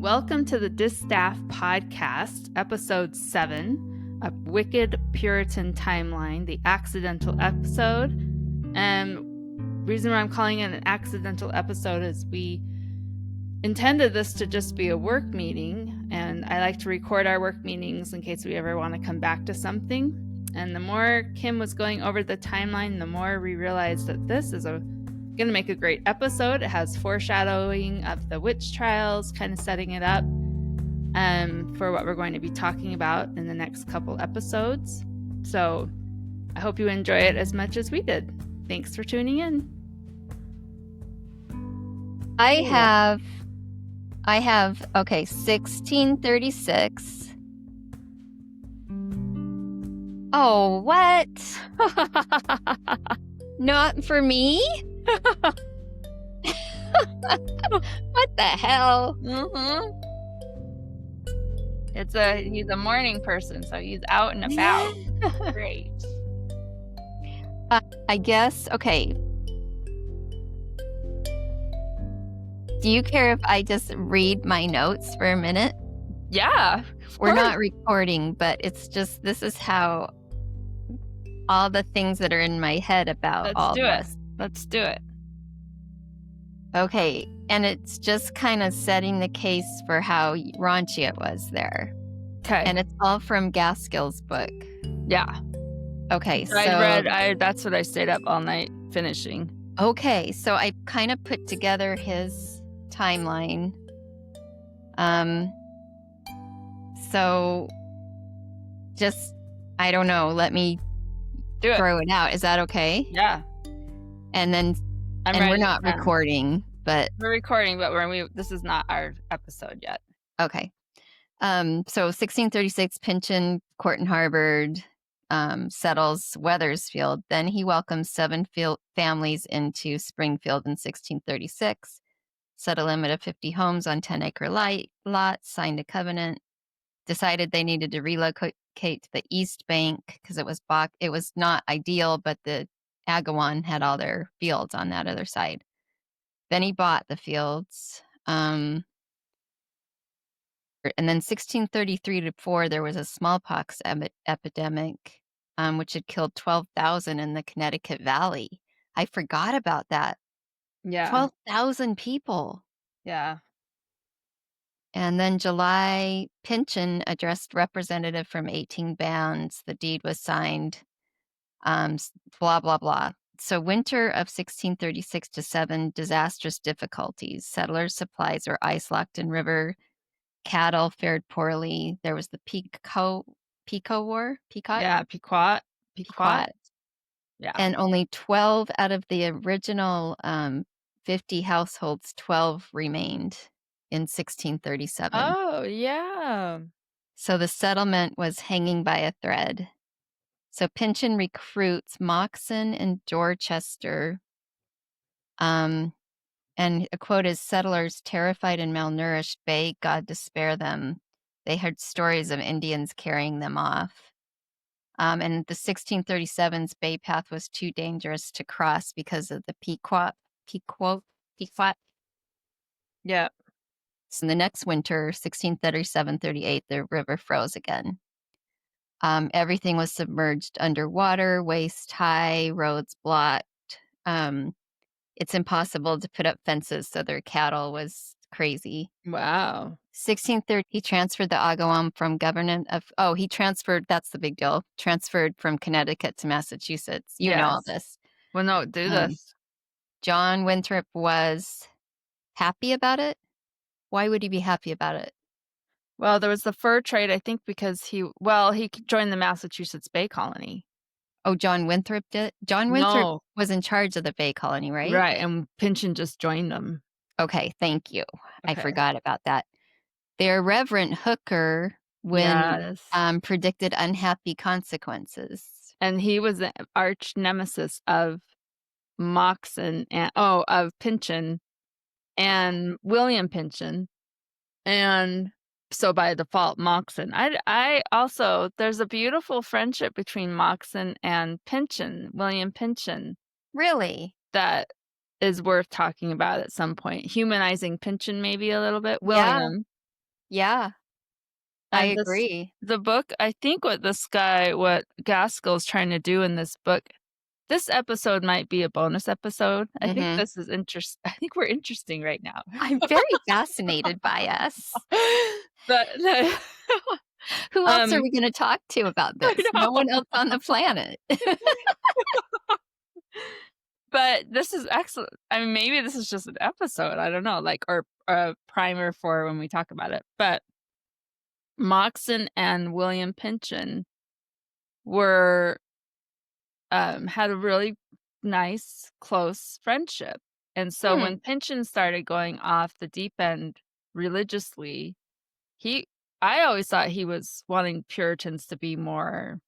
Welcome to the Distaff Podcast, Episode 7, a Wicked Puritan Timeline, the accidental episode. And reason why I'm calling it an accidental episode is we intended this to just be a work meeting, and I like to record our work meetings in case we ever want to come back to something. And the more Kim was going over the timeline, the more we realized that this is going to make a great episode. It has foreshadowing of the witch trials, kind of setting it up for what we're going to be talking about in the next couple episodes. So I hope you enjoy it as much as we did. Thanks for tuning in. I have 1636. Oh, what? Not for me? What the hell? He's a morning person, so he's out and about. Great. I guess, okay. Do you care if I just read my notes for a minute? Yeah. We're not recording, but it's just, this is how all the things that are in my head about all this. Let's do it. Okay, and it's just kind of setting the case for how raunchy it was there. Okay. And it's all from Gaskell's book. Yeah. Okay, so that's what I stayed up all night finishing. Okay, so I kind of put together his timeline. So just, I don't know, let me throw it out. Is that okay? Yeah. And then we're not recording, but we're recording, but this is not our episode yet. Okay. So 1636, Pynchon, court and Harvard, settles Wethersfield. Then he welcomes 7 families into Springfield in 1636, set a limit of 50 homes on 10-acre lots, signed a covenant, decided they needed to relocate to the East Bank because it was not ideal, but the Agawam had all their fields on that other side. Then he bought the fields. And then 1633 to 4, there was a smallpox epidemic, which had killed 12,000 in the Connecticut Valley. I forgot about that. Yeah. 12,000 people. Yeah. And then July, Pynchon addressed representative from 18 bands. The deed was signed. Blah, blah, blah. So winter of 1636 to 7, disastrous difficulties. Settlers' supplies were ice-locked in river. Cattle fared poorly. There was the Pico War. Yeah, Pequot. Yeah. And only 12 out of the original 50 households, 12 remained in 1637. Oh, yeah. So the settlement was hanging by a thread. So Pynchon recruits Moxon and Dorchester. And a quote is, settlers terrified and malnourished beg God to spare them. They heard stories of Indians carrying them off. And the 1637's Bay Path was too dangerous to cross because of the Pequot. Yeah. So the next winter, 1637-38, the river froze again. Everything was submerged underwater, waist high, roads blocked. It's impossible to put up fences, so their cattle was crazy. Wow. 1630, he transferred the Agawam from that's the big deal, transferred from Connecticut to Massachusetts. You know all this. Well, no, do this. John Winthrop was happy about it. Why would he be happy about it? Well, there was the fur trade, I think, because he joined the Massachusetts Bay Colony. Oh, John Winthrop did? John Winthrop was in charge of the Bay Colony, right? Right, and Pynchon just joined them. Okay, thank you. Okay. I forgot about that. Their Reverend Hooker predicted unhappy consequences. And he was the arch nemesis of Moxon of Pynchon and William Pynchon. And so by default, Moxon. I also, there's a beautiful friendship between Moxon and Pynchon, William Pynchon. Really? That is worth talking about at some point. Humanizing Pynchon maybe a little bit. William. Yeah, I And agree. the book, I think what Gaskell's trying to do in this book, this episode might be a bonus episode. I think Mhm. this is I think we're interesting right now. I'm very fascinated by us. But Who else are um, we gonna talk to about I this? No one know. else on the planet. But this is excellent. I mean, maybe this is just an episode, I don't know, like, or a primer for when we talk about it. But Moxon and William Pynchon were, had a really nice, close friendship. And so Hmm, when Pynchon started going off the deep end religiously, he I always thought he was wanting Puritans to be more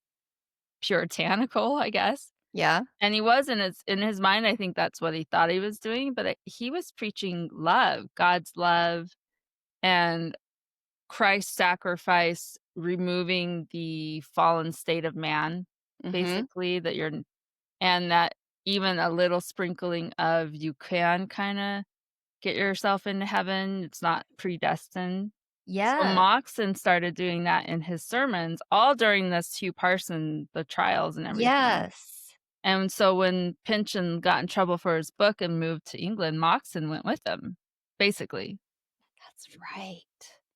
puritanical, I guess. yeah, And he was in his mind, I think that's what he thought he was doing, but he was preaching love, God's love, and Christ's sacrifice, removing the fallen state of man, mhm. basically, and that even a little sprinkling of you can kinda get yourself into heaven, it's not predestined. So Yes, Moxon started doing that in his sermons all during this Hugh Parson the trials and everything. yes. And so when Pynchon got in trouble for his book and moved to England, Moxon went with him, basically. That's right.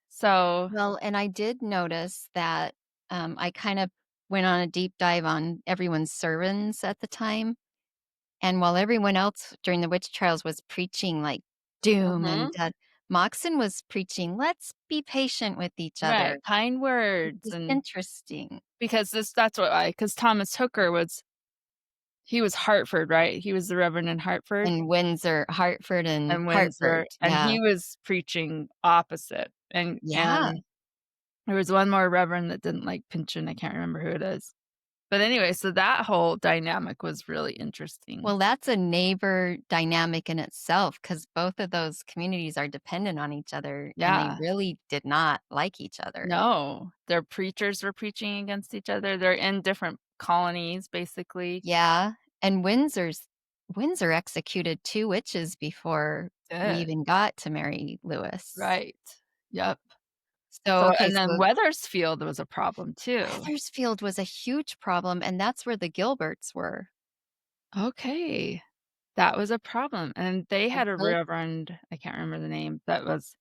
So Well, and I did notice that, I kind of went on a deep dive on everyone's sermons at the time, and while everyone else during the witch trials was preaching, like, doom and mhm, death, Moxon was preaching, "Let's be patient with each other," right, kind which words is and interesting. because that's what I because Thomas Hooker he was Hartford, right? He was the Reverend in Hartford And Windsor, Hartford and and Hartford, Windsor, and yeah. he was preaching opposite, Yeah. and there was one more reverend that didn't like Pynchon, I can't remember who it is. But anyway, so that whole dynamic was really interesting. Well, that's a neighbor dynamic in itself because both of those communities are dependent on each other, and they Yeah. really did not like each other. No, their preachers were preaching against each other, they're in different colonies, basically. Yeah, and Windsor executed 2 witches before we Did. even got to Mary Lewis. Right. Yep. So, So okay, and then so Weathersfield was a problem too. Weathersfield was a huge problem, and that's where the Gilberts were. Okay. That was a problem, and they The had a Gil reverend, I can't remember the name, that was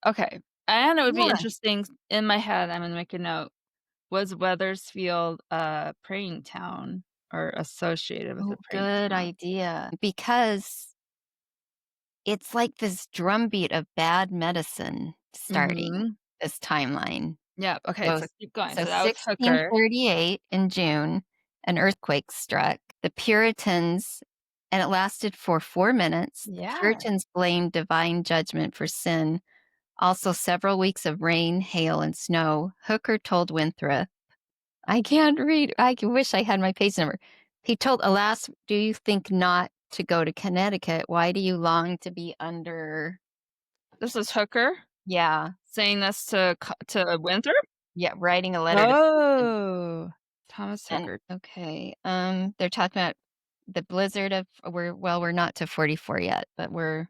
okay. And it would be Yeah. interesting in my head, I'm gonna make a note. Was Weathersfield a praying town or associated with a Oh, praying good town? idea, because it's like this drumbeat of bad medicine starting Mhm. this timeline. Yep, okay, So so keep going. so So that was Hooker. 1638 in June, an earthquake struck. The Puritans and it lasted for 4 minutes. The Yeah. Puritans blamed divine judgment for sin. Also, several weeks of rain, hail, and snow. Hooker told Winthrop, I can't read. Wish I had my page number. He told, Alas, do you think not to go to Connecticut? Why do you long to be under? This is Hooker Yeah, saying this to Winthrop? yeah, writing a letter to Oh. Thomas and Hooker. okay, they're talking about the blizzard of we're not to 44 yet, but we're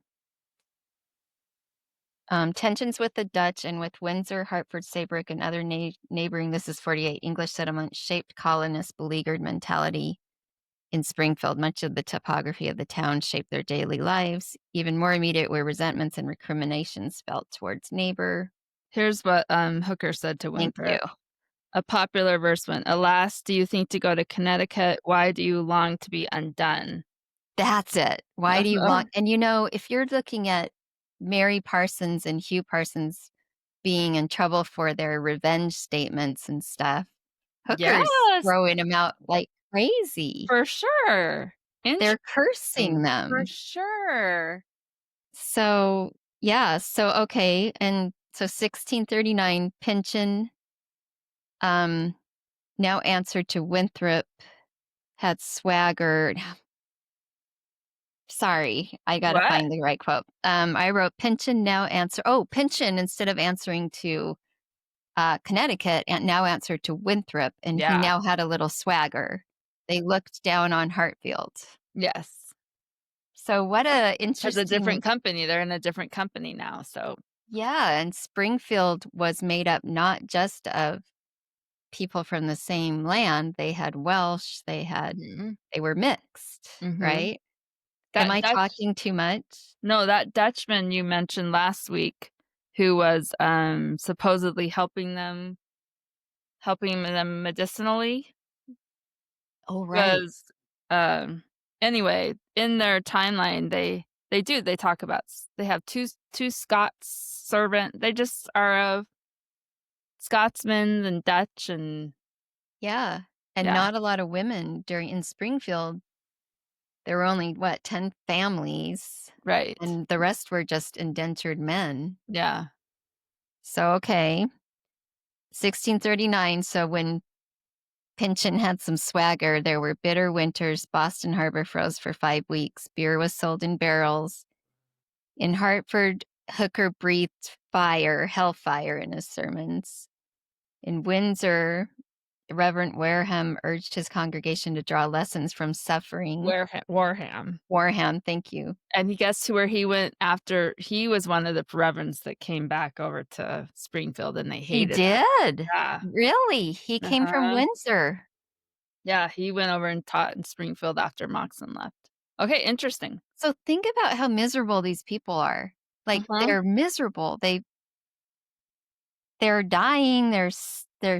tensions with the Dutch and with Windsor, Hartford, Saybrook, and other neighboring, this is 48, English settlements shaped colonist beleaguered mentality in Springfield. Much of the topography of the town shaped their daily lives. Even more immediate were resentments and recriminations felt towards neighbor. Here's what, Hooker said to Thank you. Winthrop. A popular verse went, "Alas, do you think to go to Connecticut? Why do you long to be undone?" That's it. Why do you want and, if you're looking at Mary Parsons and Hugh Parsons being in trouble for their revenge statements and stuff, Hooker's Yes, throwing them out like crazy. for sure. They're cursing Interesting, for them. sure. So, yeah, so, okay, and so 1639, Pynchon, um, now answered to Winthrop, had swagger sorry, I gotta What? find the right quote. I wrote Pynchon instead of answering to, Connecticut, and now answered to Winthrop, and he Yeah. now had a little swagger. They looked down on Hartfield. Yes. So what a As a interesting different company, they're in a different company now, so Yeah, and Springfield was made up not just of people from the same land, they had Welsh, Mhm. they were mixed, Mhm. right? Am That I Dutch talking too much? No, that Dutchman you mentioned last week who was, supposedly helping them medicinally Oh, right. was, um anyway, in their timeline, they talk about they have 2 Scots servant they just are of Scotsmen and Dutch and Yeah, and yeah, not a lot of women during in Springfield. There were only, what, 10 families, right. and the rest were just indentured men. Yeah. So, okay, 1639, so when Pynchon had some swagger, there were bitter winters, Boston Harbor froze for 5 weeks, beer was sold in barrels. In Hartford, Hooker breathed hellfire in his sermons. In Windsor, Reverend Wareham urged his congregation to draw lessons from suffering. Warham. Wareham, thank you. And he guess where he went after he was one of the reverends that came back over to Springfield, and they He hated him. did? Yeah. Really? He came from Uh-huh. Windsor. Yeah, he went over and taught in Springfield after Moxon left. Okay, interesting. So think about how miserable these people are. Like, Mhm. they're miserable. They're dying, they're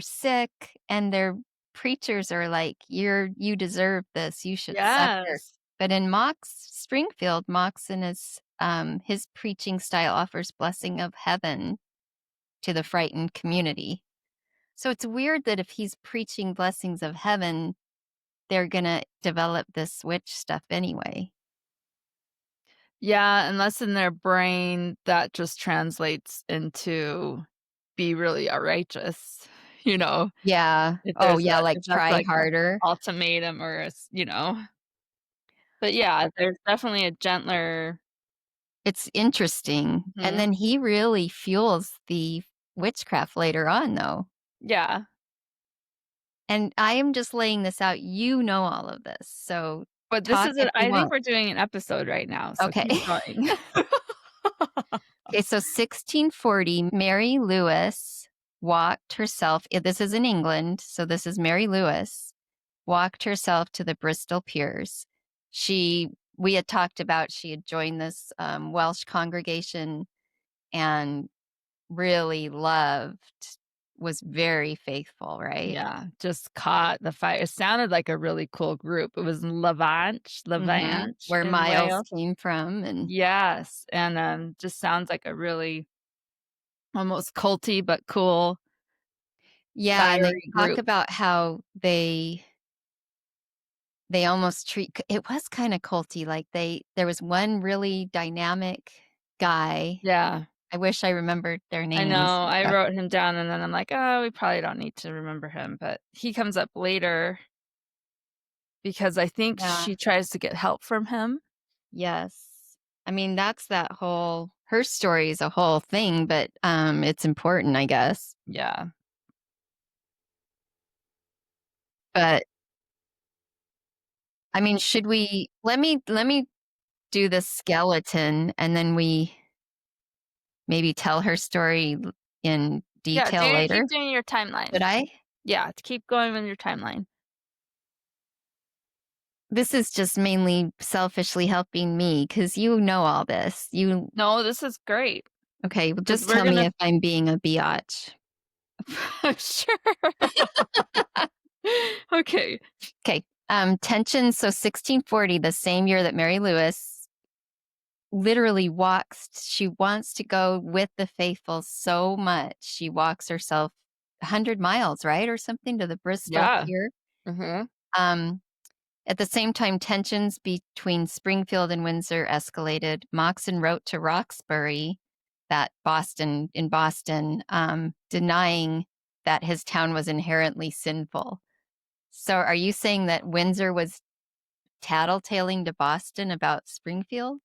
sick, and their preachers are like, You deserve this, you should suffer." Yes. But in Springfield, Moxon is, his preaching style offers blessing of heaven to the frightened community. So it's weird that if he's preaching blessings of heaven, they're gonna develop this witch stuff anyway. Yeah, unless in their brain that just translates into be really outrageous, you know, Yeah. if Oh, there's yeah, a like, if that's try like a harder. ultimatum or but yeah, there's definitely a gentler It's interesting. And Mhm. then he really fuels the witchcraft later on, though. Yeah, And I am just laying this out. You know all of this, so but this talk is if a you I think want. we're doing an episode right now, so Okay. keep going. Okay, so 1640, Mary Lewis walked herself this is in England, so this is Mary Lewis, walked herself to the Bristol Piers. We had talked about she had joined this, Welsh congregation and really was very faithful, right? Yeah, just caught the fire. It sounded like a really cool group. It was Mhm. Levant Where in Miles Wales. came from and Yes, and, just sounds like a really almost culty but cool, yeah, and they fiery talk group. about how they almost it was kinda culty, like, there was one really dynamic guy. Yeah, I wish I remembered their I know. names, I but wrote him down and then I'm like, "Oh, we probably don't need to remember him," but he comes up later because I think yeah, she tries to get help from him. yes. I mean, that's that whole her story is a whole thing, but, it's important, I guess. Yeah. But, I mean, should we let me do the skeleton, and then we maybe tell her story in Yeah, detail later? keep doing your Should timeline. I? Yeah, to keep going with your timeline. This is just mainly selfishly helping me because you know all this. No, this is great Okay, well, because just 'cause we're tell me gonna if I'm being a biatch. Sure. Okay. Okay, tension, so 1640, the same year that Mary Lewis literally she wants to go with the faithful so much, she walks herself 100 miles, right, or something to the Bristol Yeah. Pier. Mhm. Um, at the same time, tensions between Springfield and Windsor escalated. Moxon wrote to Roxbury, in Boston, denying that his town was inherently sinful. So, are you saying that Windsor was tattletaling to Boston about Springfield,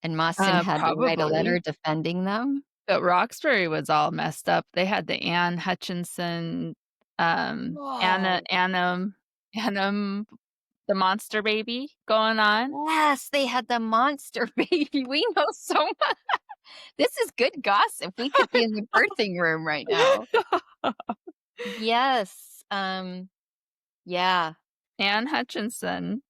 and Boston had to write a letter Probably. defending them? But Roxbury was all messed up. They had the Anne Hutchinson, Whoa! Annam, the monster baby going on. Yes, they had the monster baby. We know so much. This is good gossip. We could be in the birthing room right now. Yes. Yeah. Anne Hutchinson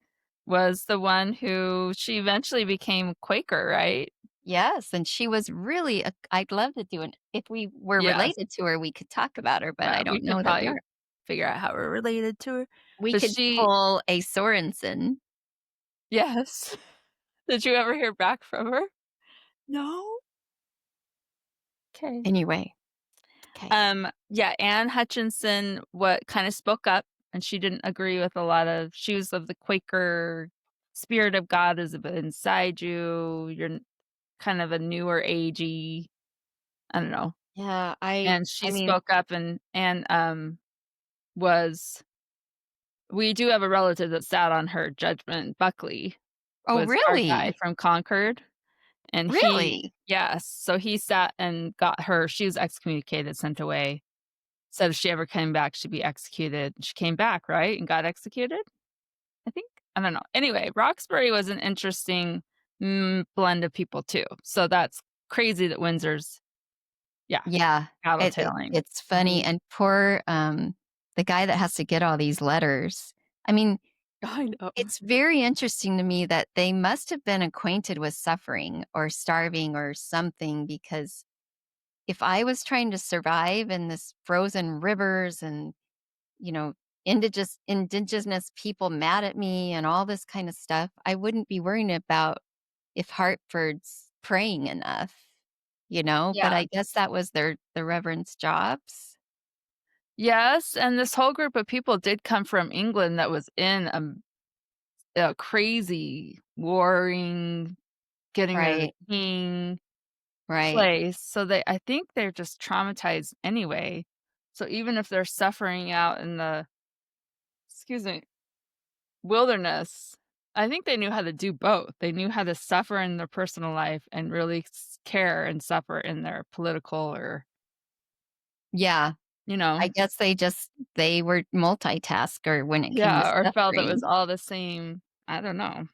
was the one who she eventually became Quaker, right? Yes, and she was really I'd love to do an if we were Yes. related to her, we could talk about her, but I We don't could know that we probably are. figure out how we're related to her. We But could she pull a Sorensen. yes. Did you ever hear back from her? No? Okay. Anyway, okay. Yeah, Anne Hutchinson what kind of spoke up and she didn't agree with a lot of she was of the Quaker spirit of God is inside you. You're kind of a newer agey, I don't know. Yeah, I And she I mean spoke up and was we do have a relative that sat on her judgment. Buckley Oh, was our guy really? from Concord, and he Really? yes, so he sat and got her she was excommunicated, sent away, said if she ever came back, she'd be executed. She came back, right, and got executed, I think? I don't know. Anyway, Roxbury was an interesting, blend of people too, so that's crazy that Windsor's yeah, Yeah. tattletaling. It's funny, Mhm. and poor, the guy that has to get all these letters. I mean, I know. it's very interesting to me that they must have been acquainted with suffering or starving or something because if I was trying to survive in this frozen rivers and, you know, indigenous people mad at me and all this kind of stuff, I wouldn't be worrying about if Hartford's praying enough, but Yeah. I guess that was the reverend's jobs. Yes, and this whole group of people did come from England that was in a crazy warring, getting rid of the Right, king right. place, so they I think they're just traumatized anyway. So even if they're suffering out in the excuse me, wilderness, I think they knew how to do both. They knew how to suffer in their personal life and really care and suffer in their political or, Yeah, you know I guess they were multitasker when it came to yeah, or felt it was suffering. all the same. I don't know.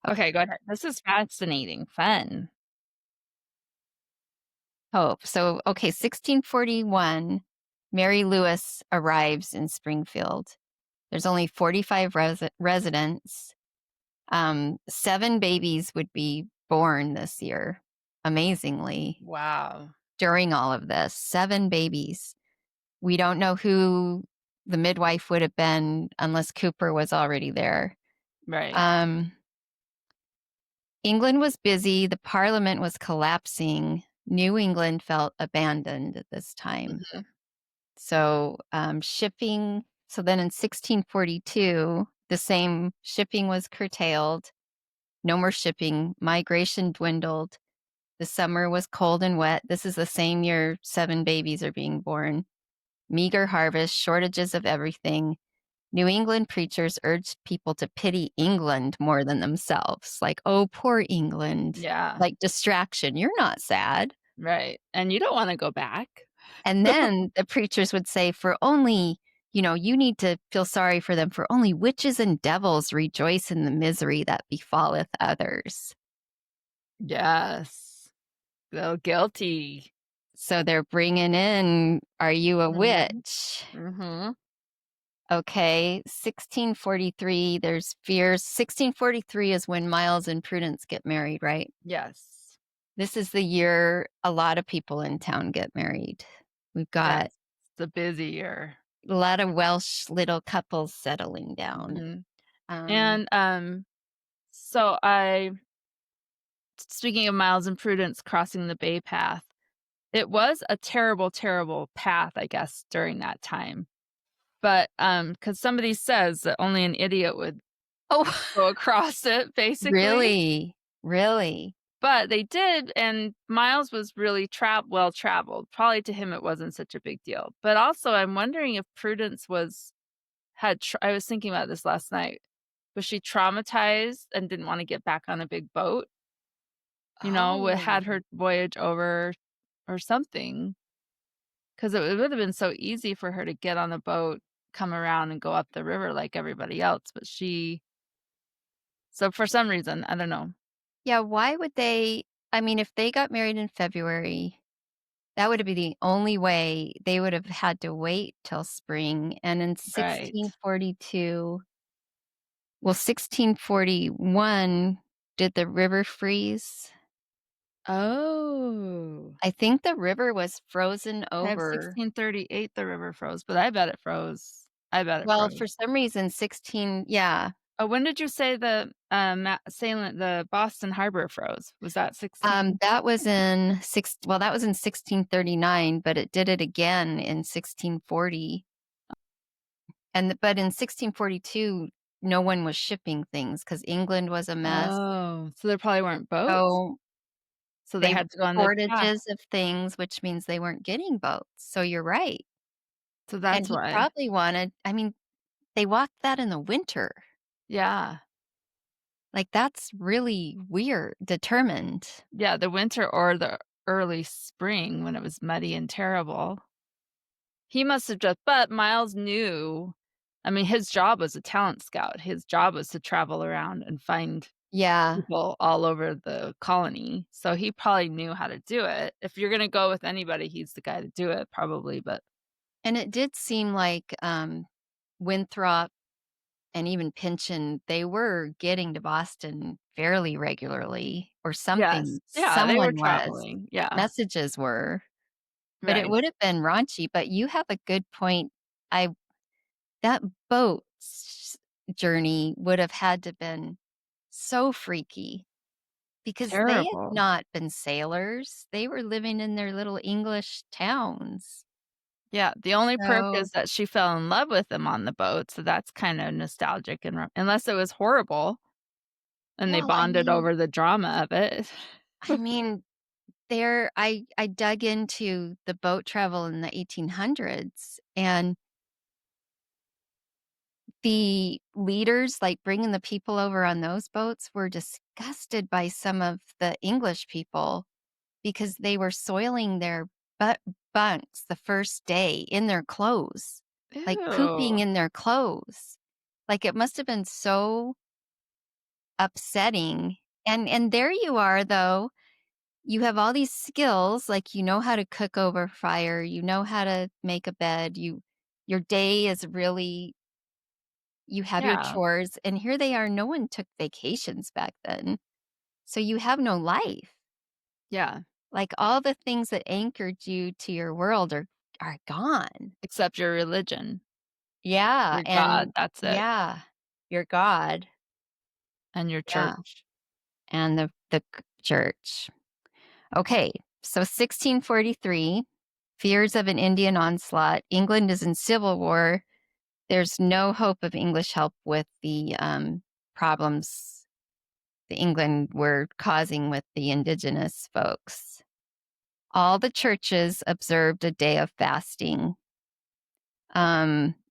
Okay. Okay, go ahead. This is fascinating, fun. Hope. So, okay, 1641, Mary Lewis arrives in Springfield. There's only 45 residents. 7 babies would be born this year, amazingly, Wow. during all of this. 7 babies. We don't know who the midwife would have been unless Cooper was already there. Right. Um, England was busy, the parliament was collapsing. New England felt abandoned at this time. Mhm. So, shipping so then in 1642, the same shipping was curtailed. No more shipping. Migration dwindled. The summer was cold and wet. This is the same year 7 babies are being born. Meager harvest, shortages of everything. New England preachers urged people to pity England more than themselves. Like, oh, poor England. Yeah, Like distraction. You're not sad. right, and you don't wanna go back. And then the preachers would say, for only, you need to feel sorry for them, for only witches and devils rejoice in the misery that befalleth others. Yes. Feel guilty. So they're bringing in, are you a Mhm. witch? Mhm. Okay, 1643, there's fears. 1643 is when Miles and Prudence get married, right? Yes. This is the year a lot of people in town get married. We've got Yes. It's a busy year. a lot of Welsh little couples settling down. Mhm. Um, And, so I speaking of Miles and Prudence crossing the Bay Path, it was a terrible, terrible path, I guess, during that time. But, because somebody says that only an idiot would oh, go across it, basically. really? Really? But they did, and Miles was really well traveled. Probably to him it wasn't such a big deal. But also, I'm wondering if Prudence I was thinking about this last night. Was she traumatized and didn't wanna get back on a big boat? Had Oh. her voyage over or something? 'Cause it would have been so easy for her to get on a boat, come around, and go up the river like everybody else, but she so for some reason, I don't know. Yeah, why would they? I mean, if they got married in February, that would be the only way. They would have had to wait till spring, and in Right. 1642 well, 1641, did the river freeze? Oh. I think the river was frozen I have over. 1638 the river froze, but I bet it froze. I bet it Well, froze. for some reason, 16 yeah, Oh, when did you say the Boston Harbor froze? Was that 16? that was in that was in 1639, but it did it again in 1640, but in 1642, no one was shipping things because England was a mess, Oh, so there probably weren't boats? so So they they had to go on the track. shortages of things, which means they weren't getting boats, so you're right, So and that's he why. probably wanted I mean, they walked that in the winter, Yeah. like, that's really weird determined. Yeah, the winter or the early spring when it was muddy and terrible. He must have just but Miles knew. I mean, his job was a talent scout. His job was to travel around and find Yeah, people all over the colony, so he probably knew how to do it. If you're gonna go with anybody, he's the guy to do it probably, but and it did seem like, Winthrop and even Pynchon, they were getting to Boston fairly regularly or yes. something Yeah, they were someone was. traveling. Yeah, Messages were, but it right. would have been raunchy, but you have a good point. I that boat journey would have had to been so freaky because they had Terrible. not been sailors. They were living in their little English towns. Yeah, the only perk So, is that she fell in love with him on the boat, so that's kinda nostalgic and ro unless it was horrible and they well, bonded over the drama of it. I mean, I dug into the boat travel in the 1800s, and the leaders, like, bringing the people over on those boats were disgusted by some of the English people because they were soiling their bunks the first day in their clothes, like, pooping Ew. in their clothes. Like, it must have been so upsetting, and there you are, though. You have all these skills, like, you know how to cook over fire, you know how to make a bed, your day is really you have your Yeah, chores, and here they are, no one took vacations back then, so you have no life. yeah, Like, all the things that anchored you to your world are gone. except your religion, Yeah, your God, and that's it, yeah, your God, and your yeah, church. and the church. Okay, so 1643, fears of an Indian onslaught. England is in civil war. There's no hope of English help with the problems the England were causing with the indigenous folks. All the churches observed a day of fasting.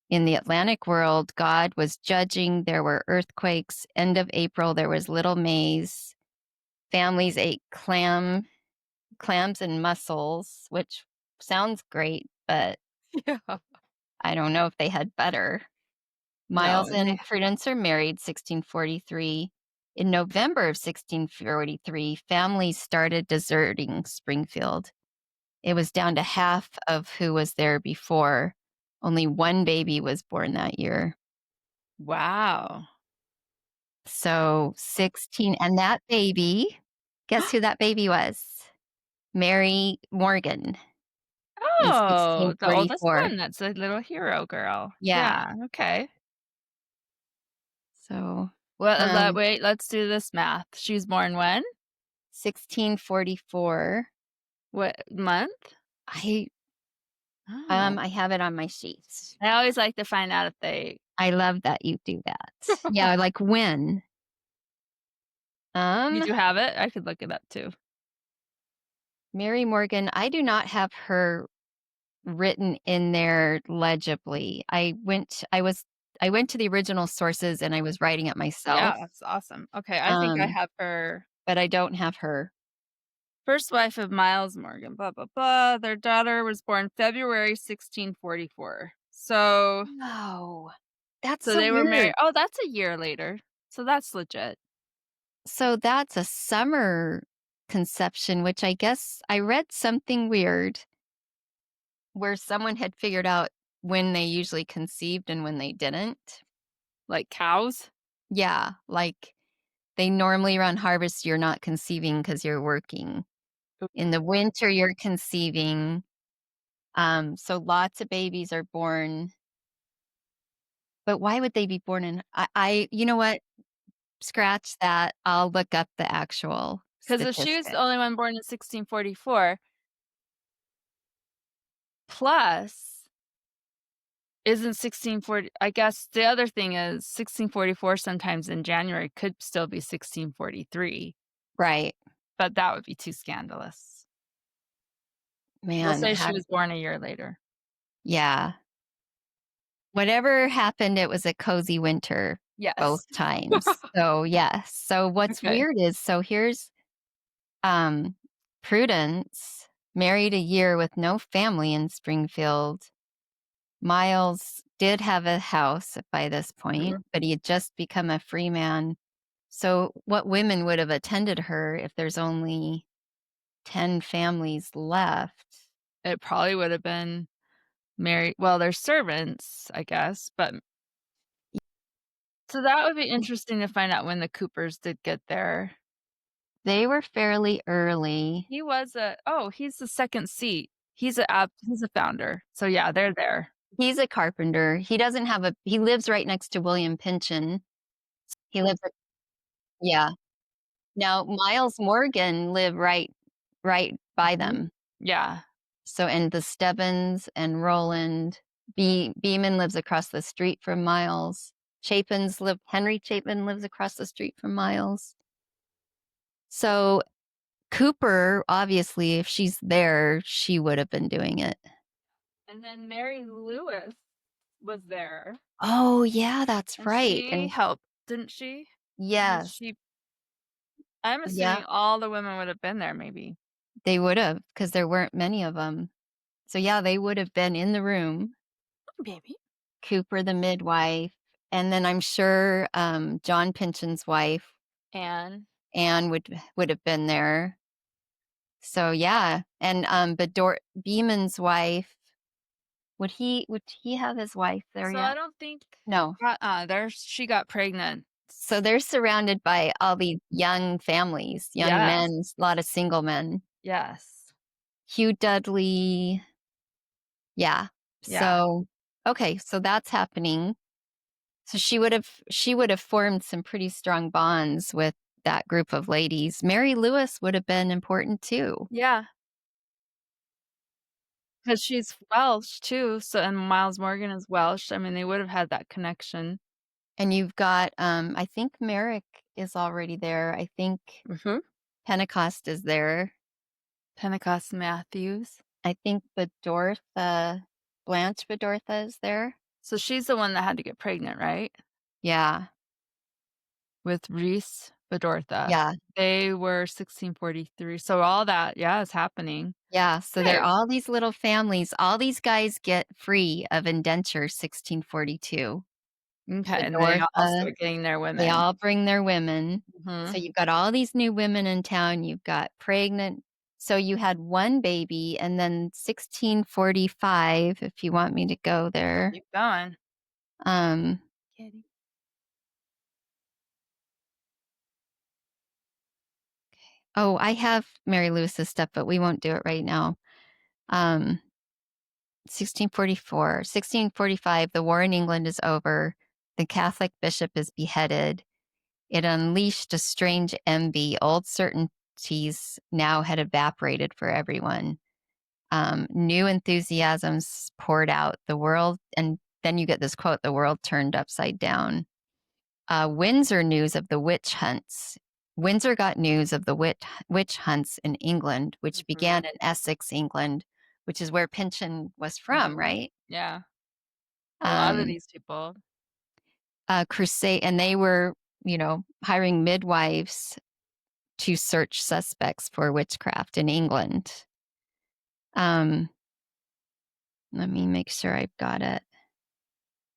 In the Atlantic world, God was judging. There were earthquakes. End of April, there was little maize. Families ate clams and mussels, which sounds great, but Yeah. I don't know if they had butter. No, Miles and they and Prudence are married, 1643. In November of 1643, families started deserting Springfield. It was down to half of who was there before. Only one baby was born that year. wow. So 16, and that baby, guess who that baby was? Mary Morgan in Oh, the oldest 1644. one, that's a little hero girl. Yeah. Yeah, okay. So, Well, um, wait, let's do this math. She was born when? 1644. What month? I Oh. I have it on my sheets. I always like to find out if they I love that you do that. Yeah, like when? you Um, do have it? I could look it up too. Mary Morgan, I do not have her written in there legibly. I went to the original sources and I was writing it Yeah, myself, that's awesome. Okay, I think I um, have her but I don't have her. first wife of Miles Morgan, blah, blah, blah. Their daughter was born February 1644. No. That's So so they were married weird. oh, that's a year later. So that's legit. So that's a summer Conception, which I guess I read something weird where someone had figured out when they usually conceived and when they didn't. Like cows? Yeah, like they normally around harvest, you're not conceiving because you're working. In the winter, you're conceiving. So lots of babies are born. But why would they be born in? You know what? Scratch that. I'll look up the actual Because if she was the statistic. only one born in 1644, plus isn't 1640, I guess the other thing is 1644 sometimes in January could still be 1643, Right. but that would be too scandalous. We'll Man, say she was born a year later. yeah. Whatever happened, it was a cozy winter Yes. both times. So, yes. So what's Okay. weird is here's Prudence married a year with no family in Springfield. Miles did have a house by this point, but he had just become a free man. So what women would have attended her if there's only 10 families left? It probably would have been married. Well, they're servants, I guess, but so that would be interesting to find out when the Coopers did get there. They were fairly early. He was he's the second seat. He's a founder. So yeah, they're there. He's a carpenter. He doesn't have he lives right next to William Pynchon. He lives at, yeah. Now, Miles Morgan live right by them. Yeah. So, and the Stebbins and Roland, Beeman lives across the street from Miles. Henry Chapin lives across the street from Miles. So Cooper, obviously, if she's there, she would have been doing it. And then Mary Lewis was there. Oh, yeah, that's And right. she And helped, didn't she? yes, I'm yeah, assuming all the women would have been there, maybe. they would have because there weren't many of them. So yeah, they would have been in the room. Maybe. Cooper, the midwife, and then I'm sure John Pynchon's wife, Anne would have been there. So yeah, and but Beeman's wife, would he have his wife there So yet? I don't think No. she got pregnant. So they're surrounded by all these young families, young Yes. men, a lot of single men. Yes. Hugh Dudley. Yeah. Yeah. So okay, so that's happening. So she would have formed some pretty strong bonds with that group of ladies. Mary Lewis would have been important too. Yeah. Because she's Welsh too, so and Miles Morgan is Welsh. I mean, they would have had that connection. And you've got I think Merrick is already there. I think Pentecost is there. Pentecost Matthews. I think Blanche Bedortha is there. So she's the one that had to get pregnant, right? Yeah. With Reese Bedortha. Yeah. They were 1643. So all that, yeah, is happening. Yeah. So there are Right. all these little families. All these guys get free of indenture 1642. Okay, and they Bedortha, all start getting their women. they all bring their women. Mhm. So you've got all these new women in town. You've got pregnant. So you had one baby, and then 1645, if you want me to go there. Keep going. Kitty. Oh, I have Mary Lewis's stuff, but we won't do it right now. 1644, 1645, the war in England is over. The Catholic bishop is beheaded. It unleashed a strange envy. Old certainties now had evaporated for everyone. New enthusiasms poured out. The world, and then you get this quote, the world turned upside down. Windsor news of the witch hunts. Windsor got news of the witch hunts in England, which began in Essex, England, which is where Pynchon was from, right? Yeah. A lot of these people. Crusade, and they were, hiring midwives to search suspects for witchcraft in England. Let me make sure I've got it.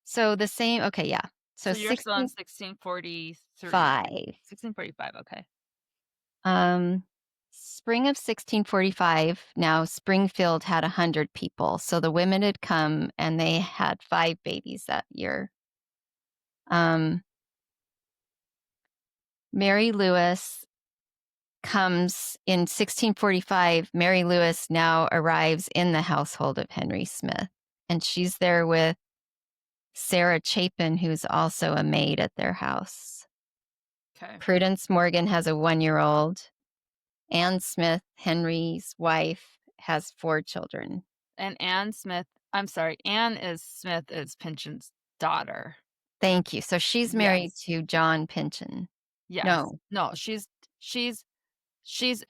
So the same, okay, yeah. So you're still in 1643. 5. 1645, okay. Spring of 1645, now Springfield had 100 people. So the women had come and they had 5 babies that year. Mary Lewis comes in 1645. Mary Lewis now arrives in the household of Henry Smith, and she's there with Sarah Chapin, who's also a maid at their house. Okay. Prudence Morgan has a 1-year-old. Anne Smith, Henry's wife, has 4 children. And Anne Smith, I'm sorry, Anne is Smith is Pynchon's daughter. Thank you. So she's married Yes. to John Pynchon. Yes. No. She's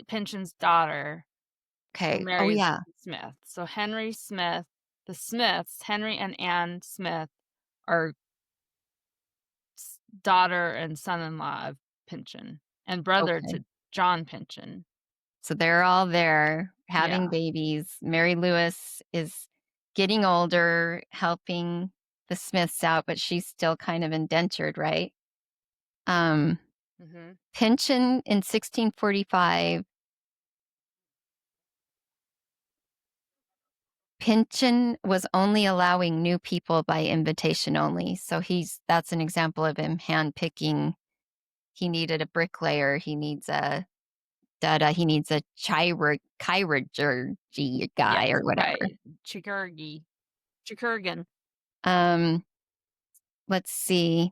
Pynchon's daughter who Okay. Oh, marries yeah. Smith. So Henry Smith, the Smiths, Henry and Anne Smith are daughter and son-in-law of Pynchon and brother Okay. to John Pynchon. So they're all there Yeah. having babies. Mary Lewis is getting older, helping the Smiths out, but she's still kind of indentured, right? Mm-hmm. Pynchon in 1645. Pynchon was only allowing new people by invitation only. So that's an example of him handpicking. He needed a bricklayer. He needs a he needs a chirurgy guy Yes, or whatever. right. Chicurgan. Let's see.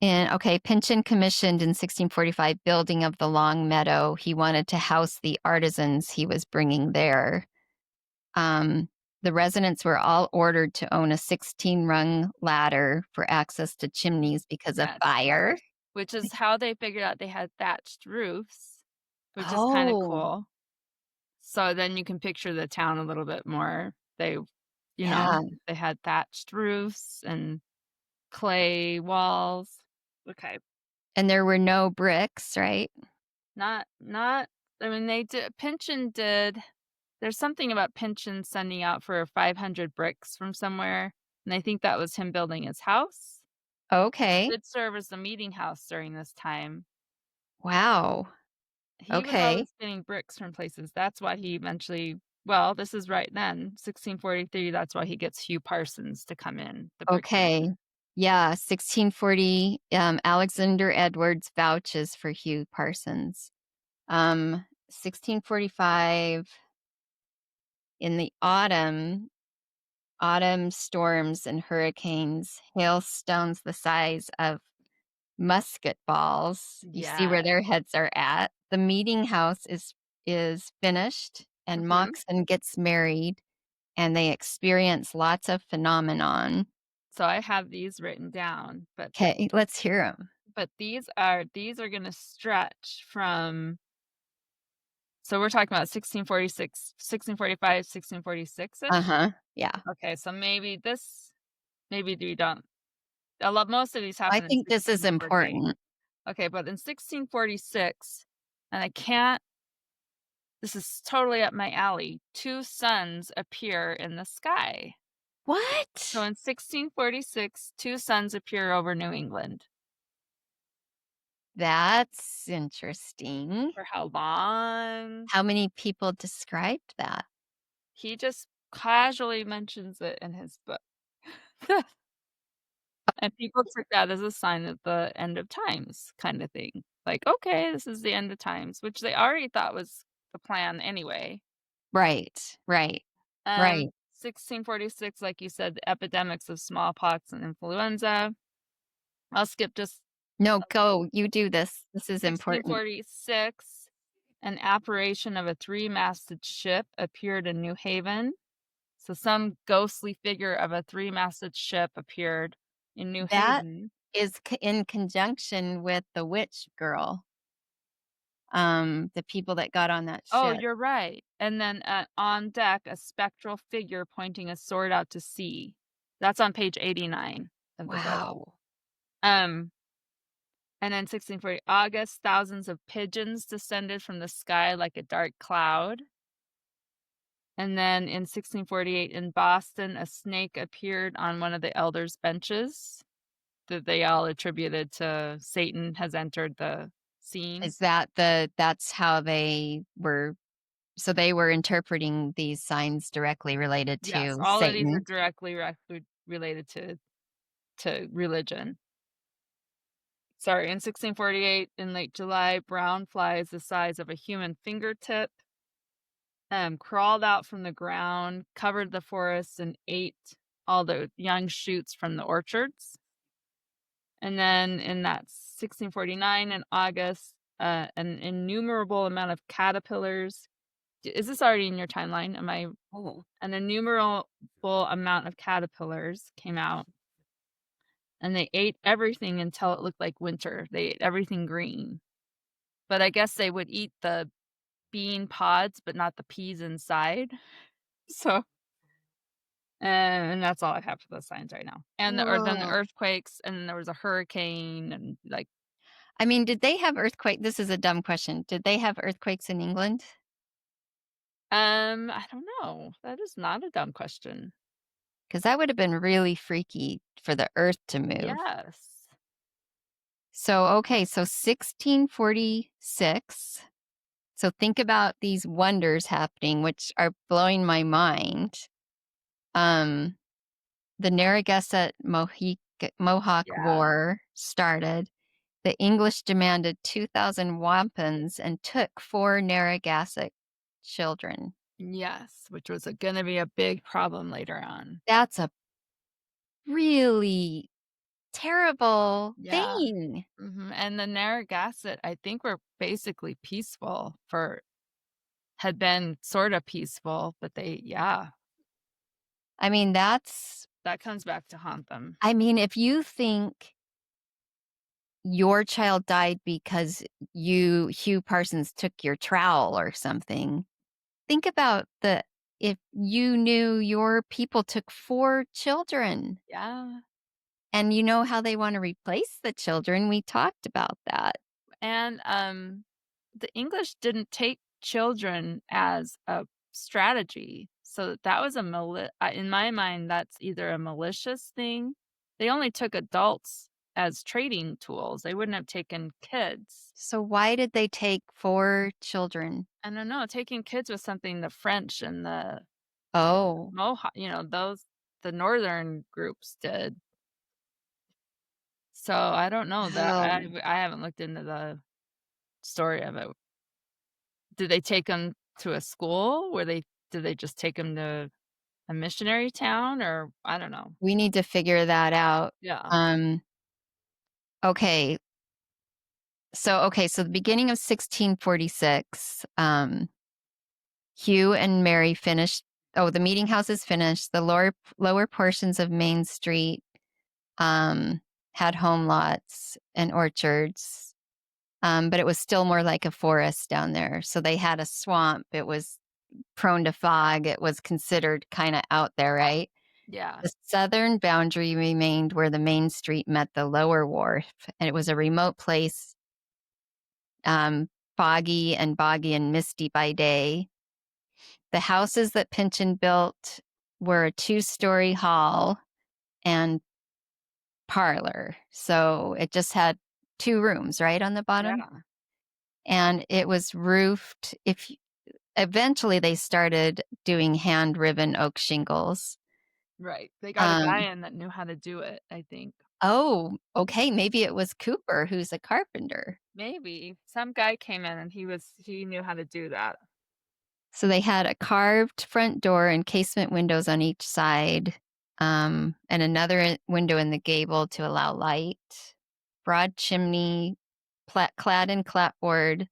Pynchon commissioned in 1645 building of the Long Meadow. He wanted to house the artisans he was bringing there. The residents were all ordered to own a 16-rung ladder for access to chimneys because of That's fire. which is how they figured out they had thatched roofs, which is kind of Oh, cool. So then you can picture the town a little bit more. They, yeah. they had thatched roofs and clay walls. Okay. And there were no bricks, right? Not, I mean, Pynchon did, there's something about Pynchon sending out for 500 bricks from somewhere. And I think that was him building his house. Okay. Did serve as the meeting house during this time. Wow. He was Okay. always getting bricks from places. That's why he eventually, well, this is right then, 1643, that's why he gets Hugh Parsons to come in, the Okay. brickmaker. Yeah, 1640, Alexander Edwards vouches for Hugh Parsons. 1645, in the autumn storms and hurricanes, hailstones the size of musket balls. You see where Yeah. their heads are at. The meeting house is finished, and Mhm. Moxon gets married, and they experience lots of phenomenon. So I have these written down, Okay, let's hear them. but these are gonna stretch from, so we're talking about 1646, 1645, 1646-ish? Yeah. Okay, so maybe we don't, most of these I happen in think this is 1648. important. Okay, but in 1646, and this is totally up my alley, 2 suns appear in the sky. So What? in 1646, 2 suns appear over New England. That's interesting. For how long? How many people described that? He just casually mentions it in his book. And people took that as a sign of the end of times kind of thing. Like, okay, this is the end of times, which they already thought was the plan anyway. Right, right, right. 1646, like you said, the epidemics of smallpox and influenza. I'll skip just No, go. You do this. This is important. 1646. An apparition of a 3-masted ship appeared in New Haven. So some ghostly figure of a 3-masted ship appeared in New That Haven. is in conjunction with the witch girl, the people that got on that Oh, ship. you're right. And then on deck, a spectral figure pointing a sword out to sea. That's on page 89 of the book. Wow. Um, and then 1640, August, thousands of pigeons descended from the sky like a dark cloud. And then in 1648 in Boston, a snake appeared on one of the elders' benches that they all attributed to Satan has entered the scene. Is that's how they were interpreting these signs directly related Yes, to all of these are Satan. directly related to religion. Sorry, in 1648, in late July, brown flies the size of a human fingertip crawled out from the ground, covered the forests, and ate all the young shoots from the orchards. And then in that 1649 in August, an innumerable amount of caterpillars. Is this already in your timeline? Am I? Oh. An innumerable amount of caterpillars came out, and they ate everything until it looked like winter. They ate everything green. But I guess they would eat the bean pods, but not the peas inside. So, and that's all I have for those signs right now. And then the Whoa. earthquakes, and then there was a hurricane, and like, I mean, did they have earthquake this is a dumb question. Did they have earthquakes in England? I don't know. That is not a dumb question. Because that would have been really freaky for the earth to move. Yes. So, okay, so 1646. So think about these wonders happening, which are blowing my mind. The Narragansett-Mohawk Yeah. War started. The English demanded 2,000 wampums and took 4 Narragansett children. Yes, which was gonna be a big problem later on. That's a really terrible Yeah. thing. And the Narragansett, I think, were basically peaceful for had been sorta peaceful, but I mean, that comes back to haunt them. I mean, if you think your child died because Hugh Parsons, took your trowel or something, think about if you knew your people took 4 children Yeah. and you know how they want to replace the children. We talked about that. And, the English didn't take children as a strategy, so that was in my mind, that's either a malicious thing. They only took adults as trading tools, they wouldn't have taken kids. So why did they take 4 children? I don't know, taking kids was something the French and the Oh, Mohawk, the northern groups did. So, I don't know that oh, I haven't looked into the story of it. Did they take them to a school? Did they just take them to a missionary town, or I don't know. we need to figure that out. Yeah. Um, okay. So the beginning of 1646, Hugh and Mary finished. Oh, the meeting house is finished. The lower portions of Main Street had home lots and orchards, but it was still more like a forest down there. So they had a swamp. It was prone to fog. It was considered kind of out there, right? Yeah. The southern boundary remained where the main street met the lower wharf, and it was a remote place, foggy and boggy and misty by day. The houses that Pynchon built were a 2-story hall and parlor. So it just had 2 rooms, right, on the bottom? Yeah. And it was roofed. Eventually they started doing hand-riven oak shingles. Right. They got a guy Um, in that knew how to do it, I think. oh, okay, maybe it was Cooper, who's a carpenter. Maybe. Some guy came in and he knew how to do that. So they had a carved front door and casement windows on each side, and another window in the gable to allow light. Broad chimney, clad in clapboard,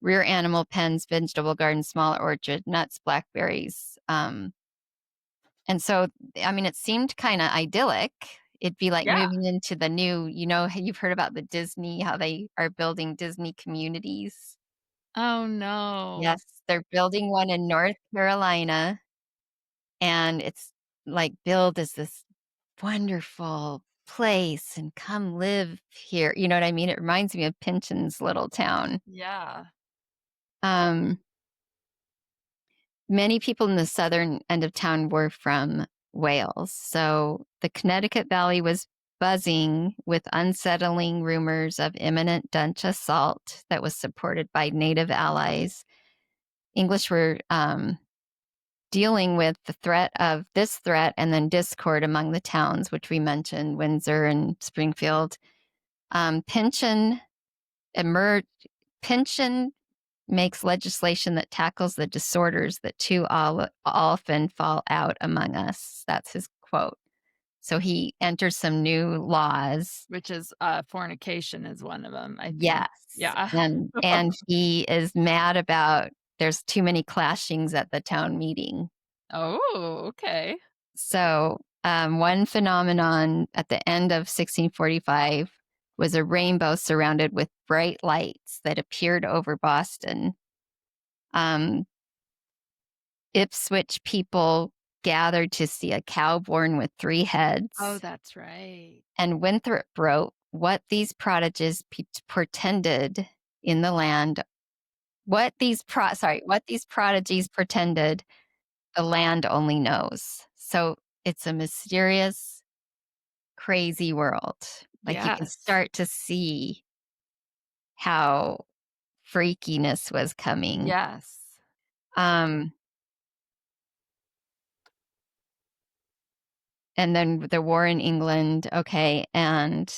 rear animal pens, vegetable garden, small orchard, nuts, blackberries. And so, I mean, it seemed kind of idyllic. It'd be like Yeah. moving into the new, you've heard about the Disney, how they are building Disney communities. Oh, no. Yes, they're building one in North Carolina, and it's like billed as this wonderful place and come live here. You know what I mean? It reminds me of Pynchon's little town. Yeah. Um, Many people in the southern end of town were from Wales. So the Connecticut Valley was buzzing with unsettling rumors of imminent Dutch assault that was supported by native allies. English were dealing with the threat of this threat and then discord among the towns, which we mentioned, Windsor and Springfield. Pynchon emerged. Pynchon makes legislation that tackles the disorders that too often fall out among us. That's his quote. So he enters some new laws. Which is fornication is one of them, I think. Yes. Yeah. And he is mad about there's too many clashings at the town meeting. Oh, okay. So one phenomenon at the end of 1645 was a rainbow surrounded with bright lights that appeared over Boston. Ipswich people gathered to see a cow born with 3 heads. Oh, that's right. And Winthrop wrote, what these prodigies portended in the land, what these prodigies pretended, the land only knows. So it's a mysterious, crazy world. Like you can Yes. start to see how freakiness was coming. Yes. And then the war in England. Okay. And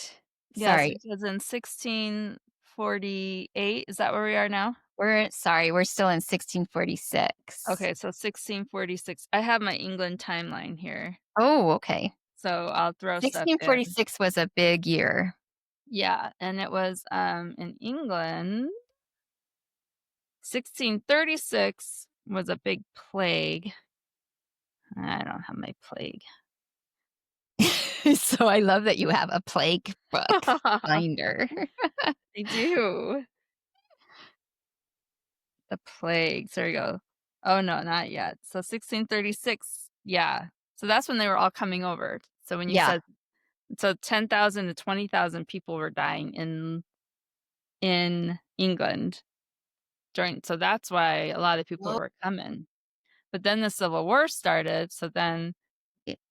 Yes, sorry, it was in 1648. Is that where we are now? we're still in 1646. Okay, so 1646. I have my England timeline here, Oh, okay. so I'll throw stuff in. 1646 was a big year. Yeah, and it was in England. 1636 was a big plague. I don't have my plague. So I love that you have a plague book binder. I do. The plagues. There we go. Oh no, not yet. So 1636. Yeah. So that's when they were all coming over. So when you Yeah. said 10,000 to 20,000 people were dying in England so that's why a lot of people Well, were coming. But then the Civil War started, so then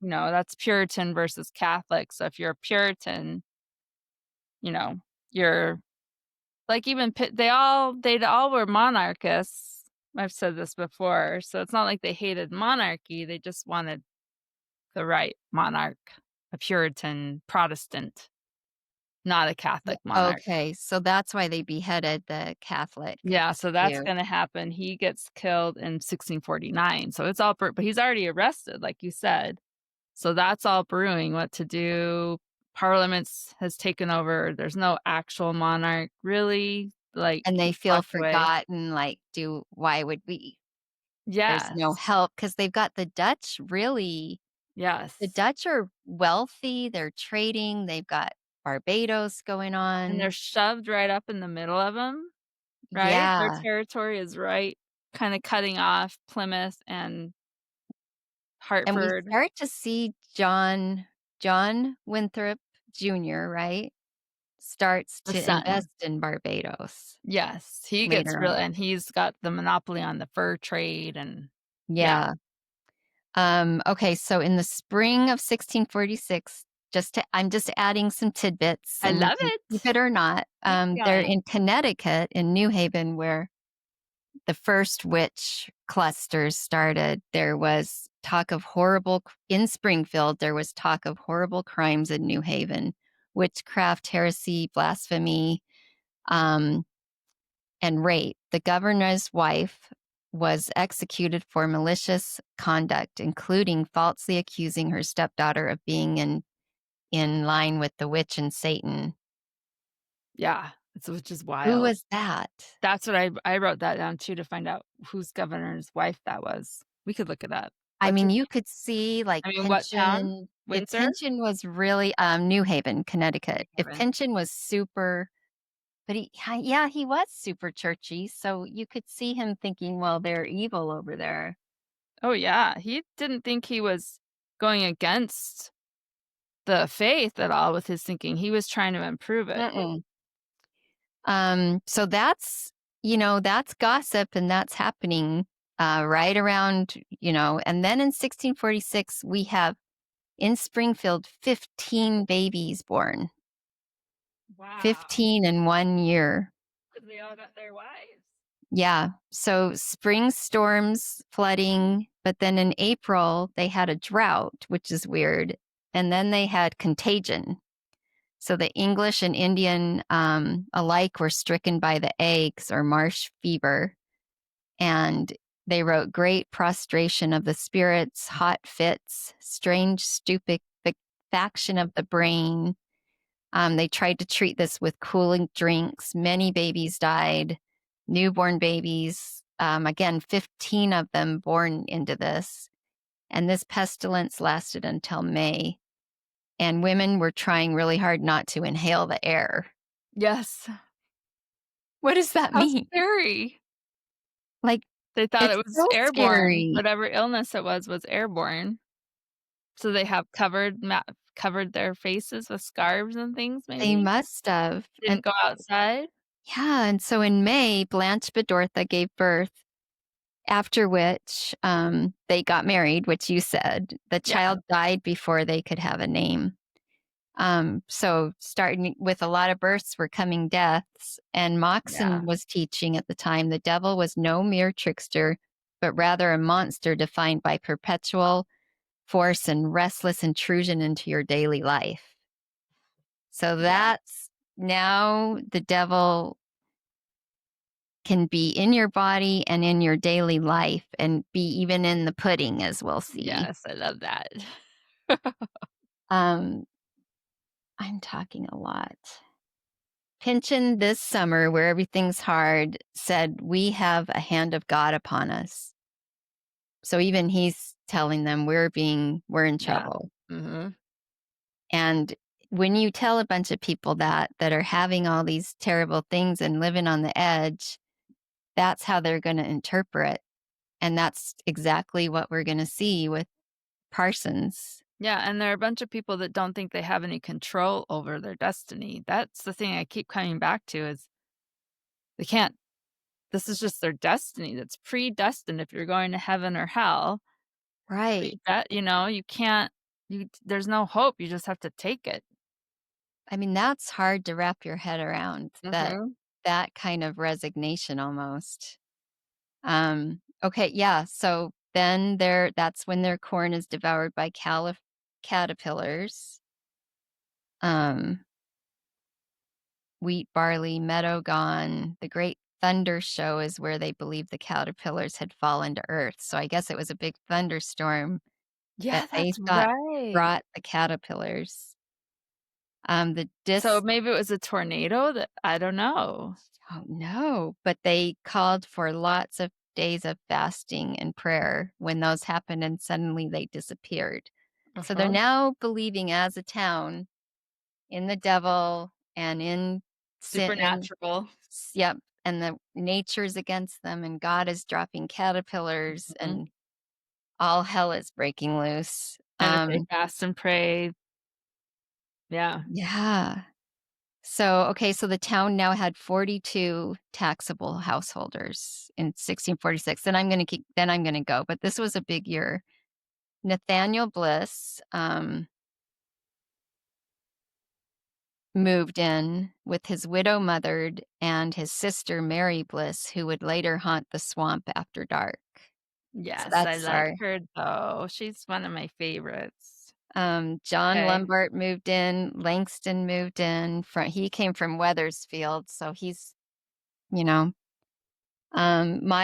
that's Puritan versus Catholic. So if you're a Puritan, you're like they'd all were monarchists. I've said this before. So it's not like they hated monarchy, they just wanted the right monarch, a Puritan Protestant, not a Catholic monarch. Okay, so that's why they beheaded the Catholic. Yeah, so that's Hugh. gonna happen. He gets killed in 1649, so it's all but he's already arrested, like you said. So that's all brewing, what to do. Parliament has taken over. There's no actual monarch, really, like, And they he's feel walked away. forgotten, like, why would we? There's no Yes. help because they've got the Dutch really. Yes. The Dutch are wealthy, they're trading, they've got Barbados going And they're on. shoved right up in the middle of them, right? Their Yeah. territory is right kinda cutting off Plymouth and And we Hartford. start to see John Winthrop Jr., right? Starts The to son. invest in Barbados Yes, he gets later real on. and he's got the monopoly on the fur trade and yeah. Yeah. Okay, so in the spring of 1646, I'm just adding some tidbits I and you love can it. keep it or not. Keep They're going. in Connecticut, in New Haven, where the first witch clusters started. There was talk of in Springfield, there was talk of horrible crimes in New Haven, witchcraft, heresy, blasphemy, and rape. The governor's wife was executed for malicious conduct, including falsely accusing her stepdaughter of being in line with the witch and Satan. Yeah, which is Who wild. was that? That's what I wrote that down too to find out whose governor's wife that was. We could look it up. I What's mean, his you could see like what town? Pynchon. If Windsor? Pynchon was really New Haven, Connecticut. If Haven. Pynchon was super, but he was super churchy. So you could see him thinking, well, they're evil over there. Oh yeah, he didn't think he was going against the faith at all with his thinking. He was trying to improve it. So that's gossip and that's happening right around, and then in 1646 we have In Springfield, 15 babies born. Wow. 15 in 1 year. Because they all got their wives. Yeah. So spring storms, flooding, but then in April, they had a drought, which is weird. And then they had contagion. So the English and Indian alike were stricken by the agues or marsh fever. And they wrote great prostration of the spirits, hot fits, strange stupefaction of the brain. They tried to treat this with cooling drinks. Many babies died, newborn babies. Again, 15 of them born into this. And this pestilence lasted until May. And women were trying really hard not to inhale the air. Yes. What does that How mean? scary. Like, They thought it's it was so airborne. scary. Whatever illness it was airborne. So they have covered their faces with scarves and things, They maybe? must have. And Didn't go outside? yeah, and so in May, Blanche Bedortha gave birth, after which they got married, which you said. The Yeah. child died before they could have a name. So starting with a lot of births were coming deaths, and Moxon was teaching at the time the devil was no mere trickster, but rather a monster defined by perpetual force and restless intrusion into your daily life. So that's now the devil can be in your body and in your daily life and be even in the pudding, as we'll see. Yes, I love that. Um, I'm talking a lot. Pynchon this summer, where everything's hard, said, "We have a hand of God upon us." So even he's telling them we're in Yeah. trouble. Mhm. And when you tell a bunch of people that are having all these terrible things and living on the edge, that's how they're going to interpret. And that's exactly what we're going to see with Parsons. Yeah, and there are a bunch of people that don't think they have any control over their destiny. That's the thing I keep coming back to is they can't this is just their destiny that's predestined if you're going to heaven or hell. Right. You can't there's no hope, you just have to take it. I mean, that's hard to wrap your head around, Mhm. that kind of resignation almost. Okay, yeah. So then that's when their corn is devoured by caterpillars. Um, Wheat, barley, meadow gone. The great thunder show is where they believe the caterpillars had fallen to earth. So I guess it was a big thunderstorm that Yeah, they that's thought right. brought the caterpillars. The So dis maybe it was a tornado that I don't know. Oh no, but they called for lots of days of fasting and prayer when those happened, and suddenly they disappeared. So they're Uh-huh. now believing as a town in the devil and in sin and Supernatural. yep, and the nature's against them and God is dropping caterpillars Mhm. and all hell is breaking loose. And if they fast and pray, yeah. Yeah. So, okay, so the town now had 42 taxable householders in 1646. Then I'm going to go, but this was a big year. Nathaniel Bliss moved in with his widow mothered and his sister Mary Bliss, who would later haunt the swamp after dark. So Yes, I that's like our her though. She's one of my favorites. John Okay. Lumbart moved in, Langston moved in. He came from Weathersfield, so he's, you know,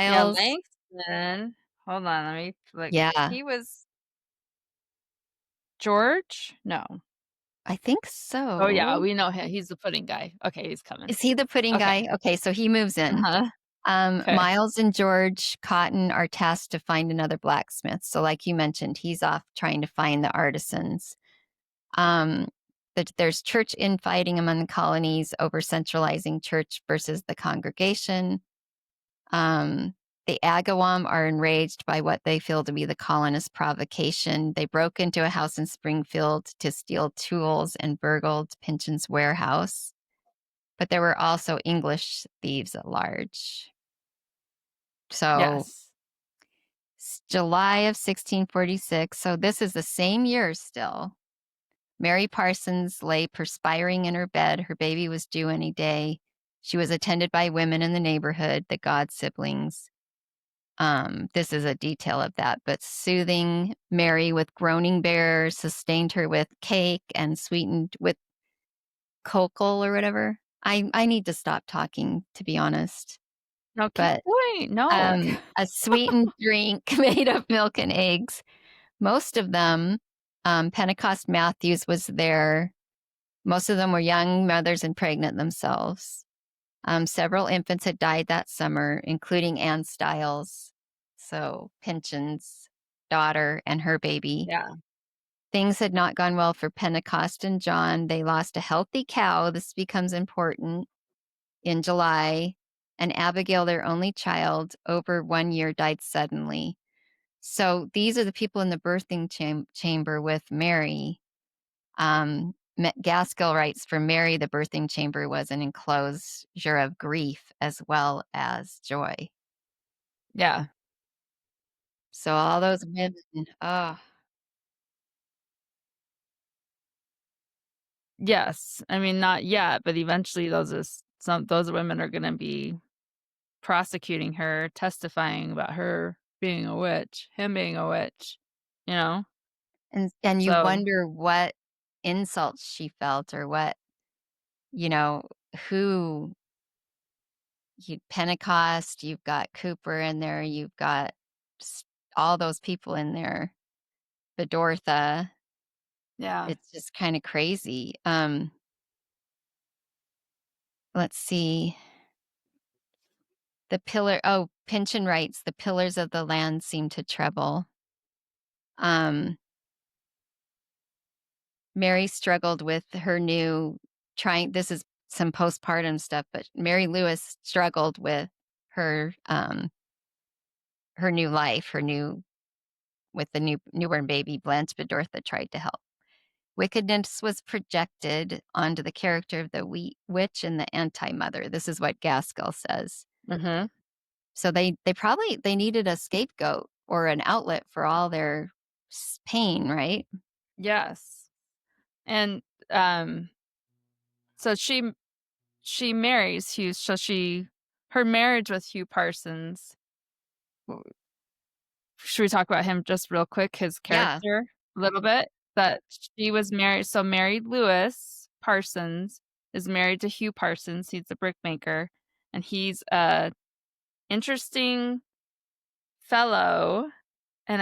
Yeah, Miles. Langston. Hold on, let me look. Yeah, He was George? No. I think Oh, yeah, so. we know him. He's the pudding guy. Okay, he's coming. Is he the pudding Okay. guy? Okay, so he moves in. Uh-huh. Okay. Miles and George Cotton are tasked to find another blacksmith. So, like you mentioned, he's off trying to find the artisans. Um, there's church infighting among the colonies over centralizing church versus the congregation. Um, the Agawam are enraged by what they feel to be the colonists' provocation. They broke into a house in Springfield to steal tools and burgled Pynchon's warehouse. But there were also English thieves at large. So Yes. July of 1646. So this is the same year still. Mary Parsons lay perspiring in her bed. Her baby was due any day. She was attended by women in the neighborhood, the God siblings. This is a detail of that, but soothing Mary with groaning bears, sustained her with cake and sweetened with cocoa or whatever. I need to stop talking, to be honest. No, keep But going. No. a sweetened drink made of milk and eggs. Most of them, Pentecost Matthews was there. Most of them were young mothers and pregnant themselves. Several infants had died that summer, including Anne Stiles, so Pynchon's daughter and her baby. Yeah. Things had not gone well for Pentecost and John. They lost a healthy cow. This becomes important in July. And Abigail, their only child, over 1 year, died suddenly. So these are the people in the birthing chamber with Mary. Gaskell writes, for Mary, the birthing chamber was an enclosure of grief as well as joy. Yeah. So all those women, oh, Yes. I mean, not yet, but eventually those women are going to be prosecuting her, testifying about her being a witch, him being a witch, you know? and you So, wonder what insults she felt or what, who Pentecost, you've got Cooper in there, you've got all those people in there, Bedortha. yeah. It's just kind of crazy. Let's see. Pynchon writes, the pillars of the land seem to tremble. Mary struggled with her this is some postpartum stuff, but Mary Lewis struggled with her new life, with the newborn baby. Blanche Bedortha tried to help. Wickedness was projected onto the character of the witch and the anti-mother. This is what Gaskell says. Mm-hmm. So they needed a scapegoat or an outlet for all their pain, right? Yes. And so she marries Hugh. So her marriage with Hugh Parsons. Should we talk about him just real quick? His Yeah. character a little bit. That she was married. So Mary Lewis Parsons is married to Hugh Parsons. He's a brickmaker, and he's a interesting fellow. And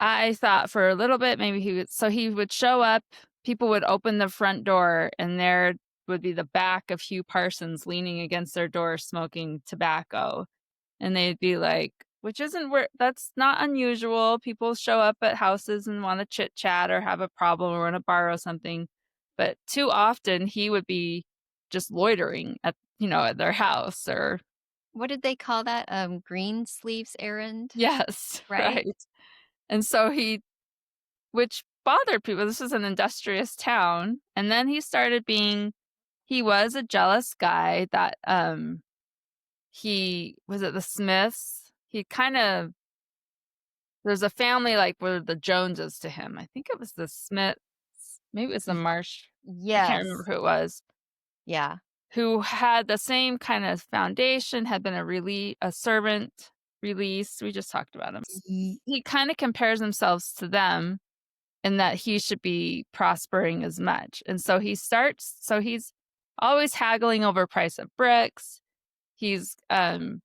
I thought for a little bit maybe he would show up, people would open the front door, and there would be the back of Hugh Parsons leaning against their door smoking tobacco. And they'd be like, that's not unusual. People show up at houses and want to chit chat or have a problem or want to borrow something. But too often he would be just loitering at their house or. What did they call that? Green sleeves errand? Yes, Right? right. And so which bothered people. This was an industrious town. And then he was a jealous guy that, he was at the Smiths. There's a family like where the Joneses to him. I think it was the Smiths. Maybe it was the Marsh. I can't remember Yes. who it was. Yeah. Who had the same kind of foundation, had been a servant released. We just talked about him. He kind of compares himself to them in that he should be prospering as much. And so he's always haggling over price of bricks. He's the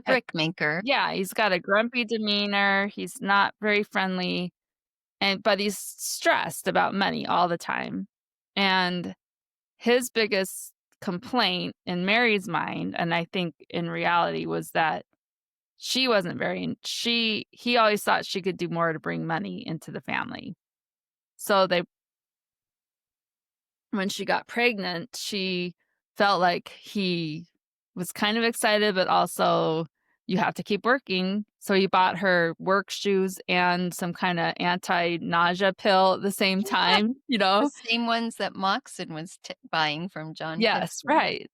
brickmaker. Yeah, he's got a grumpy demeanor. He's not very friendly, but he's stressed about money all the time. And his biggest complaint in Mary's mind, and I think in reality, was that he always thought she could do more to bring money into the family. So when she got pregnant, she felt like he was kind of excited, but also you have to keep working. So he bought her work shoes and some kind of anti-nausea pill at the same time, The same ones that Moxon was buying from John Yes, Gibson. right.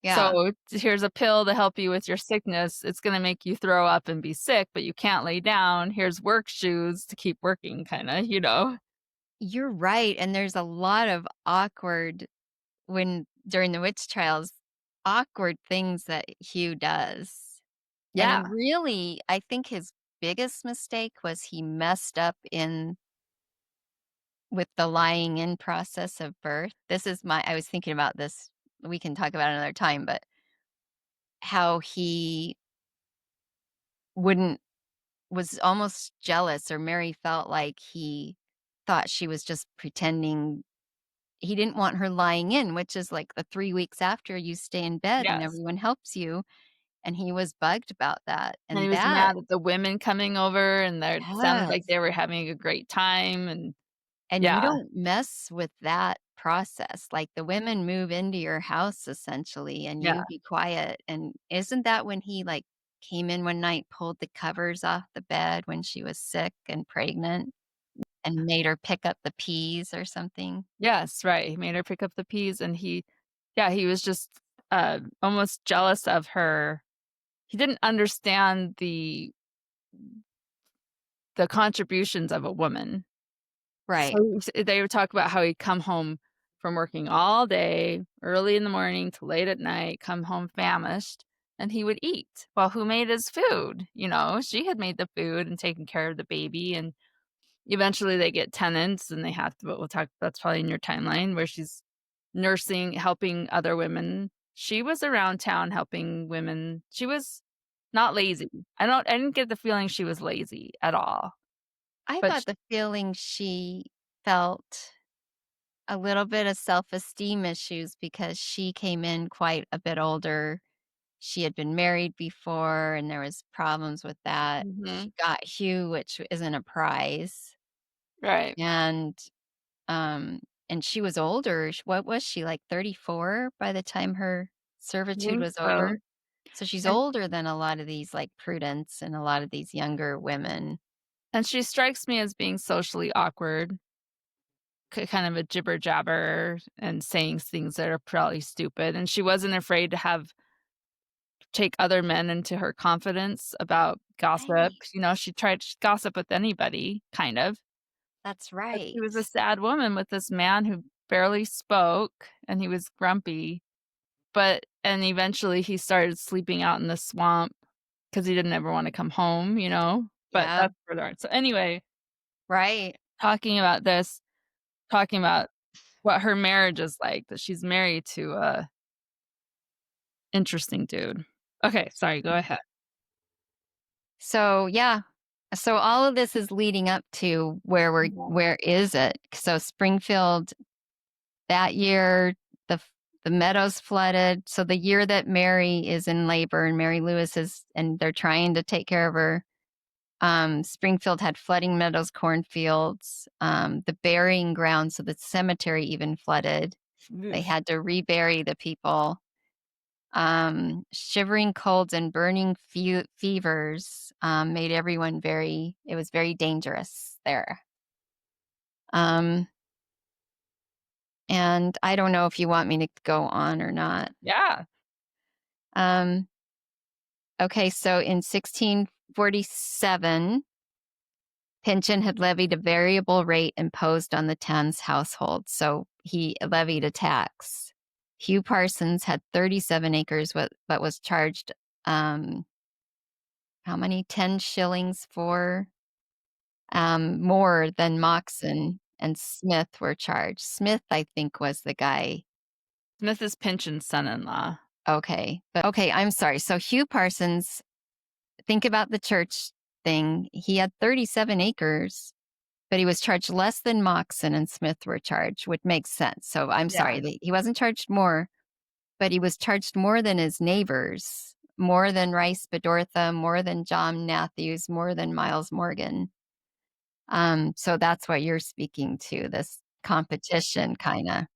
Yeah. So here's a pill to help you with your sickness. It's going to make you throw up and be sick, but you can't lay down. Here's work shoes to keep working, kind of, you know? You're right. And there's a lot of awkward when during the witch trials, awkward things that Hugh does. And he Yeah. really, I think his biggest mistake was he messed up in with the lying in process of birth. I was thinking about this. We can talk about it another time, but how he wouldn't was almost jealous, or Mary felt like he thought she was just pretending. He didn't want her lying in, which is like the 3 weeks after you stay in bed and Yes. everyone helps you, and he was bugged about that, And he and was that mad at the women coming over and they sounded like yes, they were having a great time. And and you yeah, don't mess with that process, like, the women move into your house essentially, and yeah, you be quiet, and isn't that when he, like, came in one night, pulled the covers off the bed when she was sick and pregnant, and made her pick up the peas or something? yes, right. He made her pick up the peas and yeah, he was just almost jealous of her. He didn't understand the contributions of a woman. So Right. they would talk about how he'd come home from working all day, early in the morning to late at night, come home famished, and he would eat. Well, who made his food? You know, she had made the food and taken care of the baby, and eventually they get tenants and they have to, but we'll talk, that's probably in your timeline where she's nursing, helping other women. She was around town helping women. She was not lazy. I didn't get the feeling she was lazy at all. I But got the feeling she felt a little bit of self-esteem issues because she came in quite a bit older. She had been married before, and there was problems with that. Mhm. She got Hugh, which isn't a prize, Right. and, um, and she was older. What was she, like 34 by the time her I servitude think was so. over? So she's And older than a lot of these, like, Prudence and a lot of these younger women. and she strikes me as being socially awkward, kind of a jibber jabber and saying things that are probably stupid. And she wasn't afraid to have take other men into her confidence about gossip. Right. You know, she tried to gossip with anybody, kind of. That's But right. she was a sad woman with this man who barely spoke and he was grumpy. And eventually he started sleeping out in the swamp because he didn't ever want to come home, you know. But Yeah. that's further on. So anyway, Right. talking about this, talking about what her marriage is like, that she's married to a interesting dude. Okay, sorry, go ahead. So, yeah. So all of this is leading up to Mhm. where is it? So Springfield that year, the meadows flooded. So the year that Mary is in labor and Mary Lewis is and they're trying to take care of her, Springfield had flooding meadows, cornfields, the burying ground, so the cemetery even flooded. They Oof. had to rebury the people. Shivering colds and burning fevers made everyone it was very dangerous there. Um, and I don't know if you want me to go on or not. Yeah. Um, okay, so in 1647, Pynchon had levied a variable rate imposed on the town's household, so he levied a tax. Hugh Parsons had 37 acres, but was charged how many? 10 shillings for more than Moxon and Smith were charged. Smith, I think, was the guy. Smith is Pynchon's son-in-law. Okay. But okay, I'm sorry. So Hugh Parsons, think about the church thing. He had 37 acres, but he was charged less than Moxon and Smith were charged, which makes sense. So I'm Yeah. sorry. He wasn't charged more, but he was charged more than his neighbors, more than Rice Bedortha, more than John Matthews, more than Miles Morgan. So that's what you're speaking to, this competition kinda.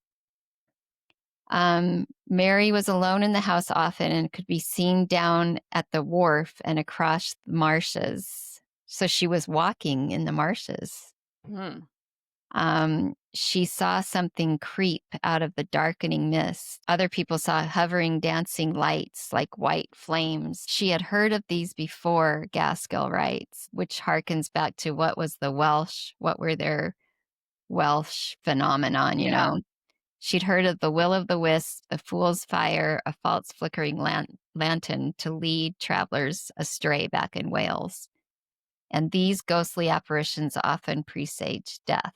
Mary was alone in the house often and could be seen down at the wharf and across the marshes. So she was walking in the marshes. Hmm. She saw something creep out of the darkening mist. Other people saw hovering, dancing lights like white flames. She had heard of these before, Gaskell writes, which harkens back to what were their Welsh phenomenon, you Yeah. know? She'd heard of the will o' the wisp, the fool's fire, a false flickering lantern to lead travelers astray back in Wales. And these ghostly apparitions often presage death.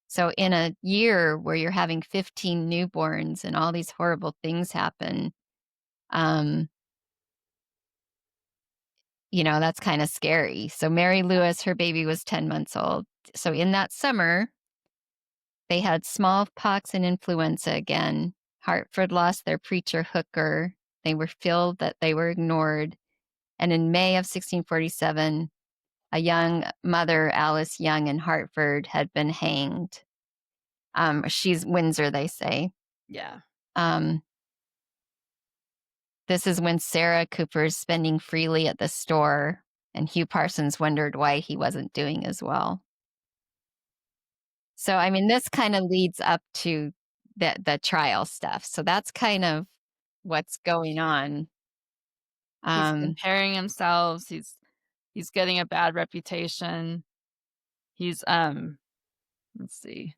So in a year where you're having 15 newborns and all these horrible things happen, um, that's kind of scary. So Mary Lewis, her baby was 10 months old. So in that summer, they had smallpox and influenza again. Hartford lost their preacher Hooker. They were filled that they were ignored. And in May of 1647, a young mother, Alice Young in Hartford, had been hanged. She's Windsor, they say. Yeah. Um, this is when Sarah Cooper's spending freely at the store, and Hugh Parsons wondered why he wasn't doing as well. So, I mean, this kind of leads up to the trial stuff. So that's kind of what's going on. He's Um, comparing himself. He's getting a bad reputation. He's let's see.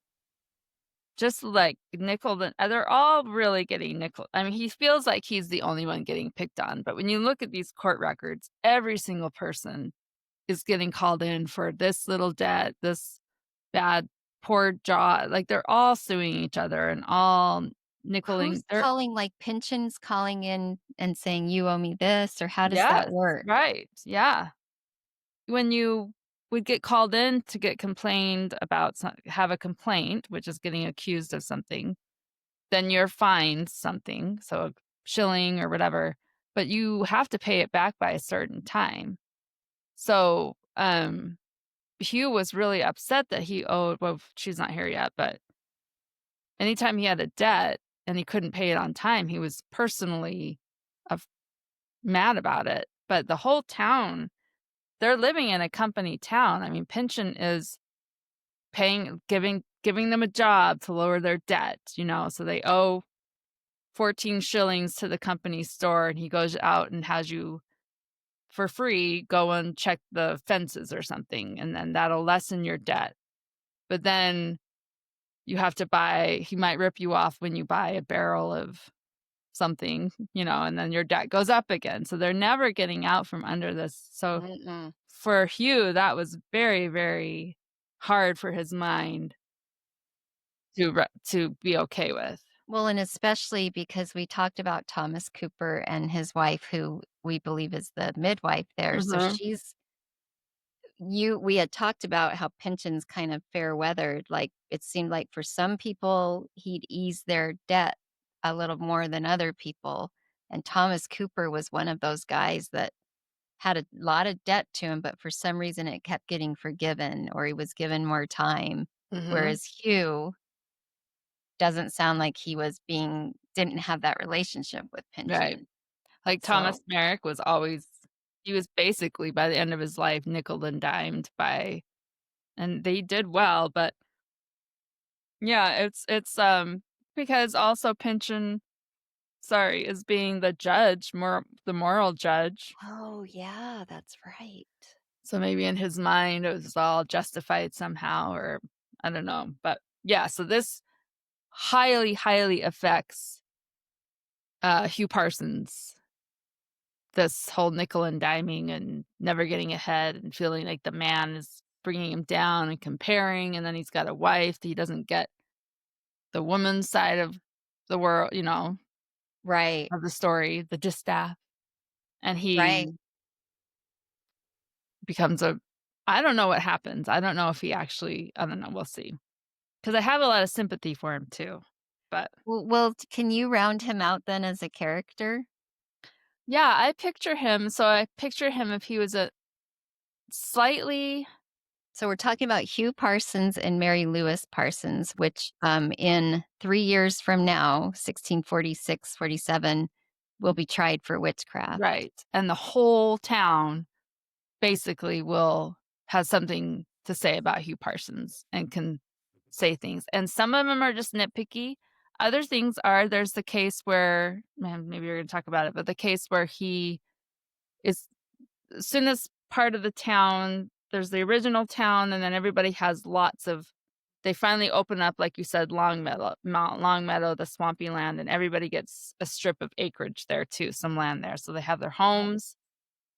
Just like nickel and they're all really getting nickel. I mean, he feels like he's the only one getting picked on, but when you look at these court records, every single person is getting called in for this little debt, this bad poor job. Like they're all suing each other and all nickeling. who's calling, like Pynchon's calling in and saying, you owe me this, or how does that Yes, work? right. Yeah. When you would get called in to get complained about have a complaint, which is getting accused of something, then you're fined something, so a shilling or whatever, but you have to pay it back by a certain time. So, Hugh was really upset that he owed well, she's not here yet, but anytime he had a debt and he couldn't pay it on time, he was personally of mad about it. But the whole town, they're living in a company town. I mean, Pynchon is giving them a job to lower their debt, so they owe 14 shillings to the company store, and he goes out and has you for free go and check the fences or something, and then that'll lessen your debt. But then you have to he might rip you off when you buy a barrel of something, and then your debt goes up again. So they're never getting out from under this. So Mm-mm. for Hugh, that was very, very hard for his mind to be okay with. Well, and especially because we talked about Thomas Cooper and his wife, who we believe is the midwife there. So Mhm. we had talked about how Pynchon's kind of fair weathered. Like it seemed like for some people, he'd ease their debt a little more than other people. And Thomas Cooper was one of those guys that had a lot of debt to him, but for some reason it kept getting forgiven or he was given more time. Mhm. Whereas Hugh doesn't sound like didn't have that relationship with Right. Pynchon. Like Thomas So, Merrick he was basically by the end of his life nickel and dimed by and they did well, but yeah, it's because also Pynchon, sorry, is being the judge, the moral judge. oh yeah, that's right. So maybe in his mind it was all justified somehow or I don't know. But yeah, so this highly, highly affects Hugh Parsons. This whole nickel and diming and never getting ahead and feeling like the man is bringing him down and comparing, and then he's got a wife that he doesn't get the woman's side of the world, Right, of the story, the distaff, and right. he becomes a I don't know what happens. I don't know if he actually I don't know, we'll see. Because I have a lot of sympathy for him too. But, Well, can you round him out then as a character? yeah, I picture him if he was a slightly So we're talking about Hugh Parsons and Mary Lewis Parsons, which in 3 years from now, 1646-47, will be tried for witchcraft. right, and the whole town basically will has something to say about Hugh Parsons and can say things. And some of them are just nitpicky. Other things are, there's the case where, man, maybe you're going to talk about it, but the case where he is, as soon as part of the town, there's the original town, and then everybody has lots of, they finally open up, like you said, Long Meadow, the swampy land, and everybody gets a strip of acreage there too, some land there. So they have their homes,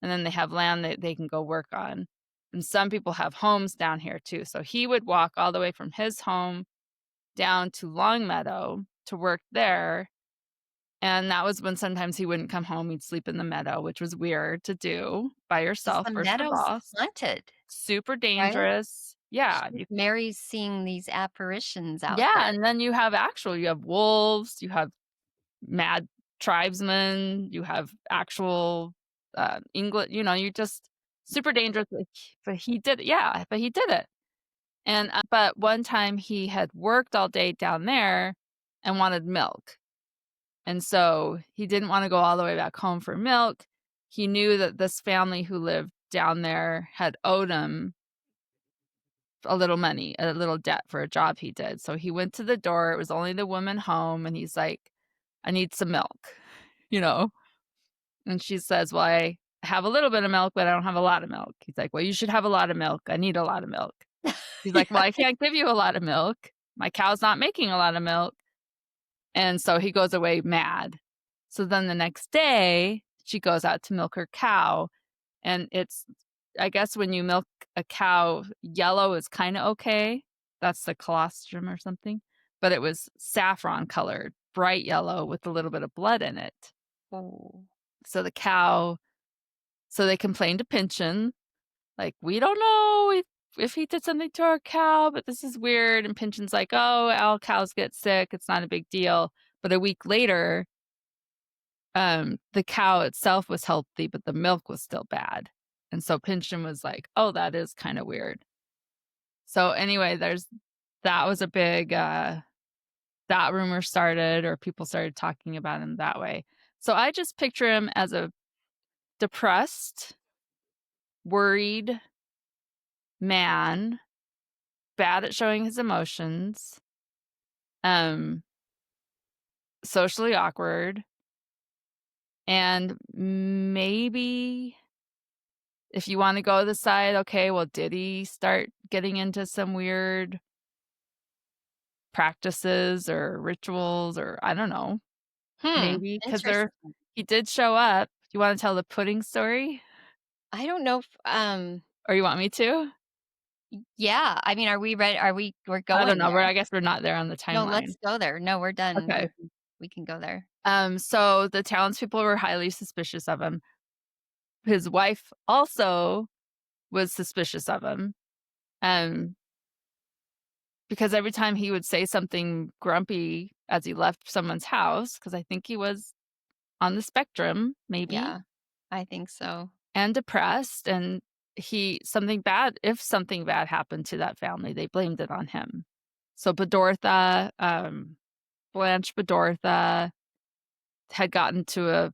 and then they have land that they can go work on. And some people have homes down here too. So he would walk all the way from his home down to Longmeadow to work there. And that was when sometimes he wouldn't come home. He'd sleep in the meadow, which was weird to do by 'Cause yourself, the first of meadow's all. haunted, Super right? dangerous. Yeah. Mary's seeing these apparitions out Yeah. there. And then you have wolves, you have mad tribesmen, you have actual English, you just super dangerous. But he did it. Yeah. But he did it. And but one time he had worked all day down there and wanted milk. And so he didn't want to go all the way back home for milk. He knew that this family who lived down there had owed him a little money, a little debt for a job he did. So he went to the door. It was only the woman home. And he's like, I need some milk, you know? And she says, well, I have a little bit of milk, but I don't have a lot of milk. He's like, well, you should have a lot of milk. I need a lot of milk. He's like, well, Yeah. I can't give you a lot of milk. My cow's not making a lot of milk. And so he goes away mad. So then the next day, she goes out to milk her cow. And it's, I guess when you milk a cow, yellow is kind of okay. That's the colostrum or something. But it was saffron colored, bright yellow with a little bit of blood in it. Oh. So the cow, so they complained to Pynchon, like, we don't know if he did something to our cow, but this is weird. And Pynchon's like, oh, all cows get sick. It's not a big deal. But a week later, the cow itself was healthy, but the milk was still bad. And so Pynchon was like, oh, that is kind of weird. So anyway, that was a big, that rumor started, or people started talking about him that way. So I just picture him as a depressed, worried man, bad at showing his emotions, socially awkward, and maybe if you want to go to the side, okay, well, did he start getting into some weird practices or rituals, or I don't know, maybe because Interesting. he did show up. Do you want to tell the pudding story, I don't know if, or you want me to? yeah, I mean, are we ready? We're I don't going know. there. I guess we're not there on the No, timeline. let's go there. No, we're done. Okay. We can go there. So the townspeople were highly suspicious of him. His wife also was suspicious of him. Um, because every time he would say something grumpy as he left someone's house, because I think he was on the spectrum, maybe, Yeah, I think so. and depressed, and if something bad happened to that family, they blamed it on him. So Bedortha, Blanche Bedortha had gotten to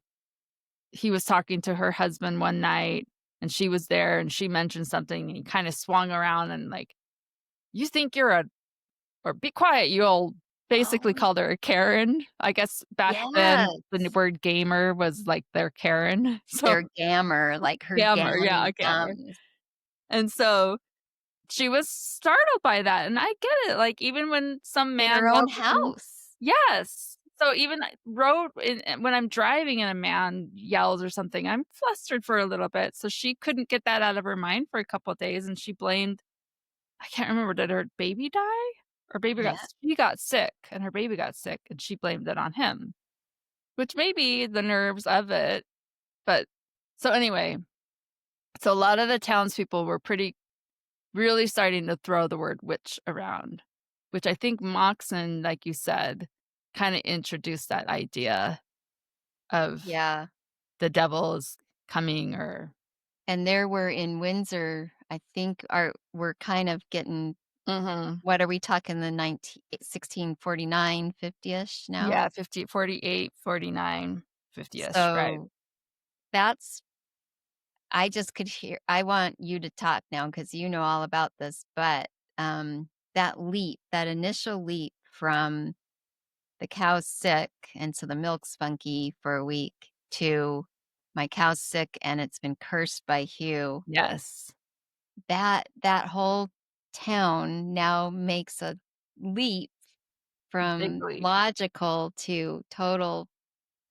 he was talking to her husband one night, and she was there, and she mentioned something, and he kind of swung around and like, you think you're or be quiet, you old, basically Oh, called her a Karen. I guess back then yes. the word gamer was like their Karen. So Their gammer, like her gamer, yeah, gammon a gamer. gums. And so she was startled by that. And I get it. Like, even when some In man her own yells at me, house. yes. So even when I'm driving and a man yells or something, I'm flustered for a little bit. So she couldn't get that out of her mind for a couple of days, and she blamed, I can't remember, did her baby die? Yeah. She got sick, and her baby got sick, and she blamed it on him, which may be the nerves of it. But so anyway, so a lot of the townspeople were really starting to throw the word witch around, which I think Moxon, like you said, kind of introduced that idea of Yeah. the devil is coming, or And there were in Windsor, I think we're kind of getting, Mhm. what are we talking, the 1649, 50-ish now? Yeah, 50, 48, 49, 50-ish, right. So that's, I just could hear, I want you to talk now because you know all about this, but that leap, that initial leap from the cow's sick and so the milk's funky for a week to my cow's sick and it's been cursed by Hugh, Yes. that whole town now makes a leap Big from leap. logical to total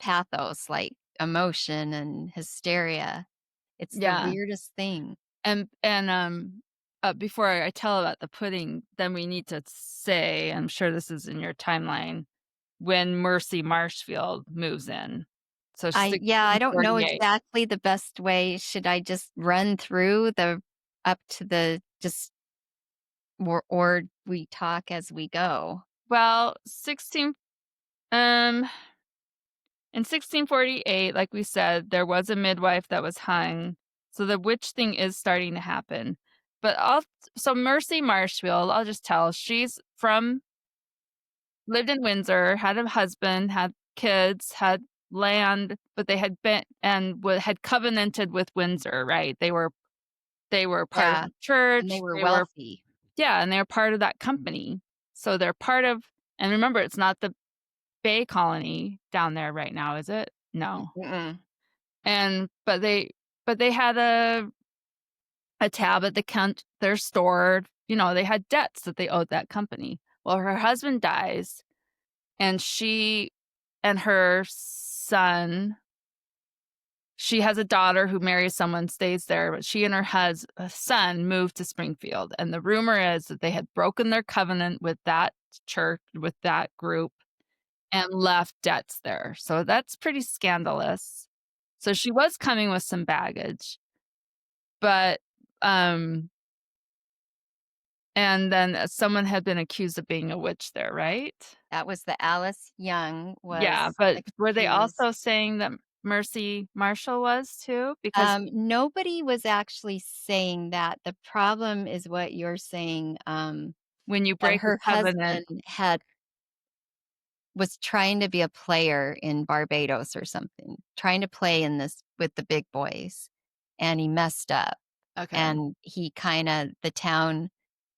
pathos, like emotion and hysteria. It's the Yeah. weirdest thing. And before I tell about the pudding, then we need to say, I'm sure this is in your timeline, when Mercy Marshfield moves in. So I don't know 1648. exactly the best way. Should I just run through the up to the just or we talk as we go? Well, 16 um in 1648, like we said, there was a midwife that was hung. So the witch thing is starting to happen. But so Mercy Marshfield, I'll just tell, she's from lived in Windsor, had a husband, had kids, had land, but they had been and had covenanted with Windsor, right? They were part of Yeah, the and they church. were They were wealthy. Yeah, and they're part of that company. So they're part of, and remember, it's not the Bay Colony down there right now, is it? No. Mm-mm. And but they had a tab at the their store. They had debts that they owed that company. Well, her husband dies, and she and her son, she has a daughter who marries someone, stays there, but she and her son moved to Springfield. And the rumor is that they had broken their covenant with that church, with that group, and left debts there. So that's pretty scandalous. So she was coming with some baggage, but um and then someone had been accused of being a witch there, right? That was the Alice Young Yeah, was but were they accused. also saying that Mercy Marshall was too? Because Nobody was actually saying that. The problem is what you're saying, when you that break a her covenant. husband was trying to be a player in Barbados or something, trying to play in this with the big boys, and he messed up, Okay. and the town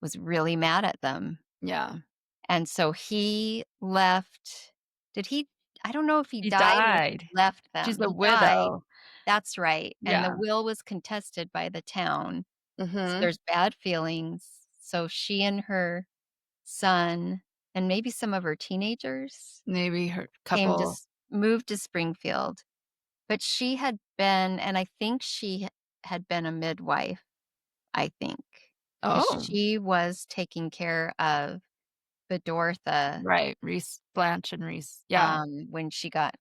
was really mad at them, Yeah. and so he left. Did he I don't know if he He died or if he died. left She's them. a He died. widow. That's right, and the Yeah. will was contested by the town, so Mhm. there's bad feelings, so she and her son, and maybe some of her teenagers Maybe her couple. moved to Springfield, but she had been and I think she had been a midwife, I think, because Oh, she was taking care of Bedortha, right. Reese, Blanche and Reese. Yeah. when she got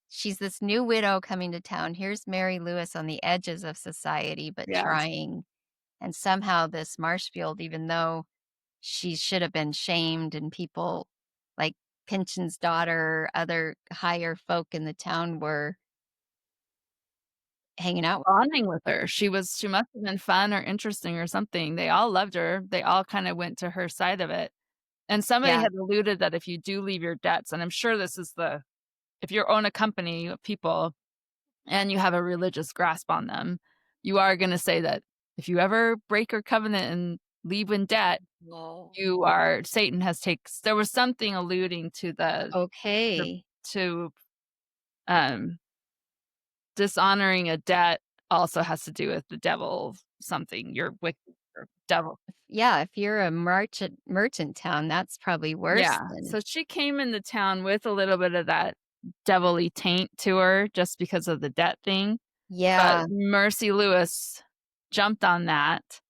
she's this new widow coming to town. Here's Mary Lewis on the edges of society, but Yes. trying, and somehow this Marshfield, even though she should have been shamed and people like Pynchon's daughter, other higher folk in the town were hanging out with. Bonding with her. She must have been fun or interesting or something. They all loved her. They all kinda went to her side of it. And somebody Yeah. had alluded that if you do leave your debts, and I'm sure this is if you own a company of people and you have a religious grasp on them, you are gonna say that if you ever break your covenant and leave in debt, No. Satan has there was something alluding to the Okay. to, um, dishonoring a debt also has to do with the devil something, you're wicked or devil. Yeah, if you're a merchant town, that's probably worse Yeah, than. so she came into town with a little bit of that devilly taint to her just because of the debt thing, but Yeah. Mercy Lewis jumped on that,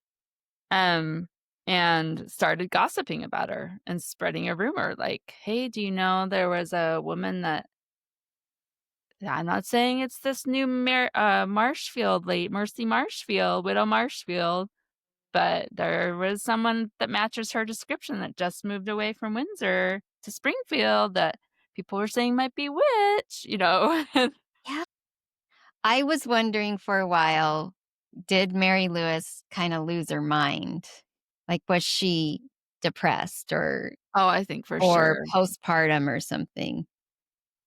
um, and started gossiping about her and spreading a rumor like, "Hey, do you know there was a woman that." I'm not saying it's this new Marshfield, late Mercy Marshfield, Widow Marshfield, but there was someone that matches her description that just moved away from Windsor to Springfield that people were saying might be witch. Yeah. I was wondering for a while, did Mary Lewis kinda lose her mind? Like, was she depressed Oh, I think for or sure. postpartum or something?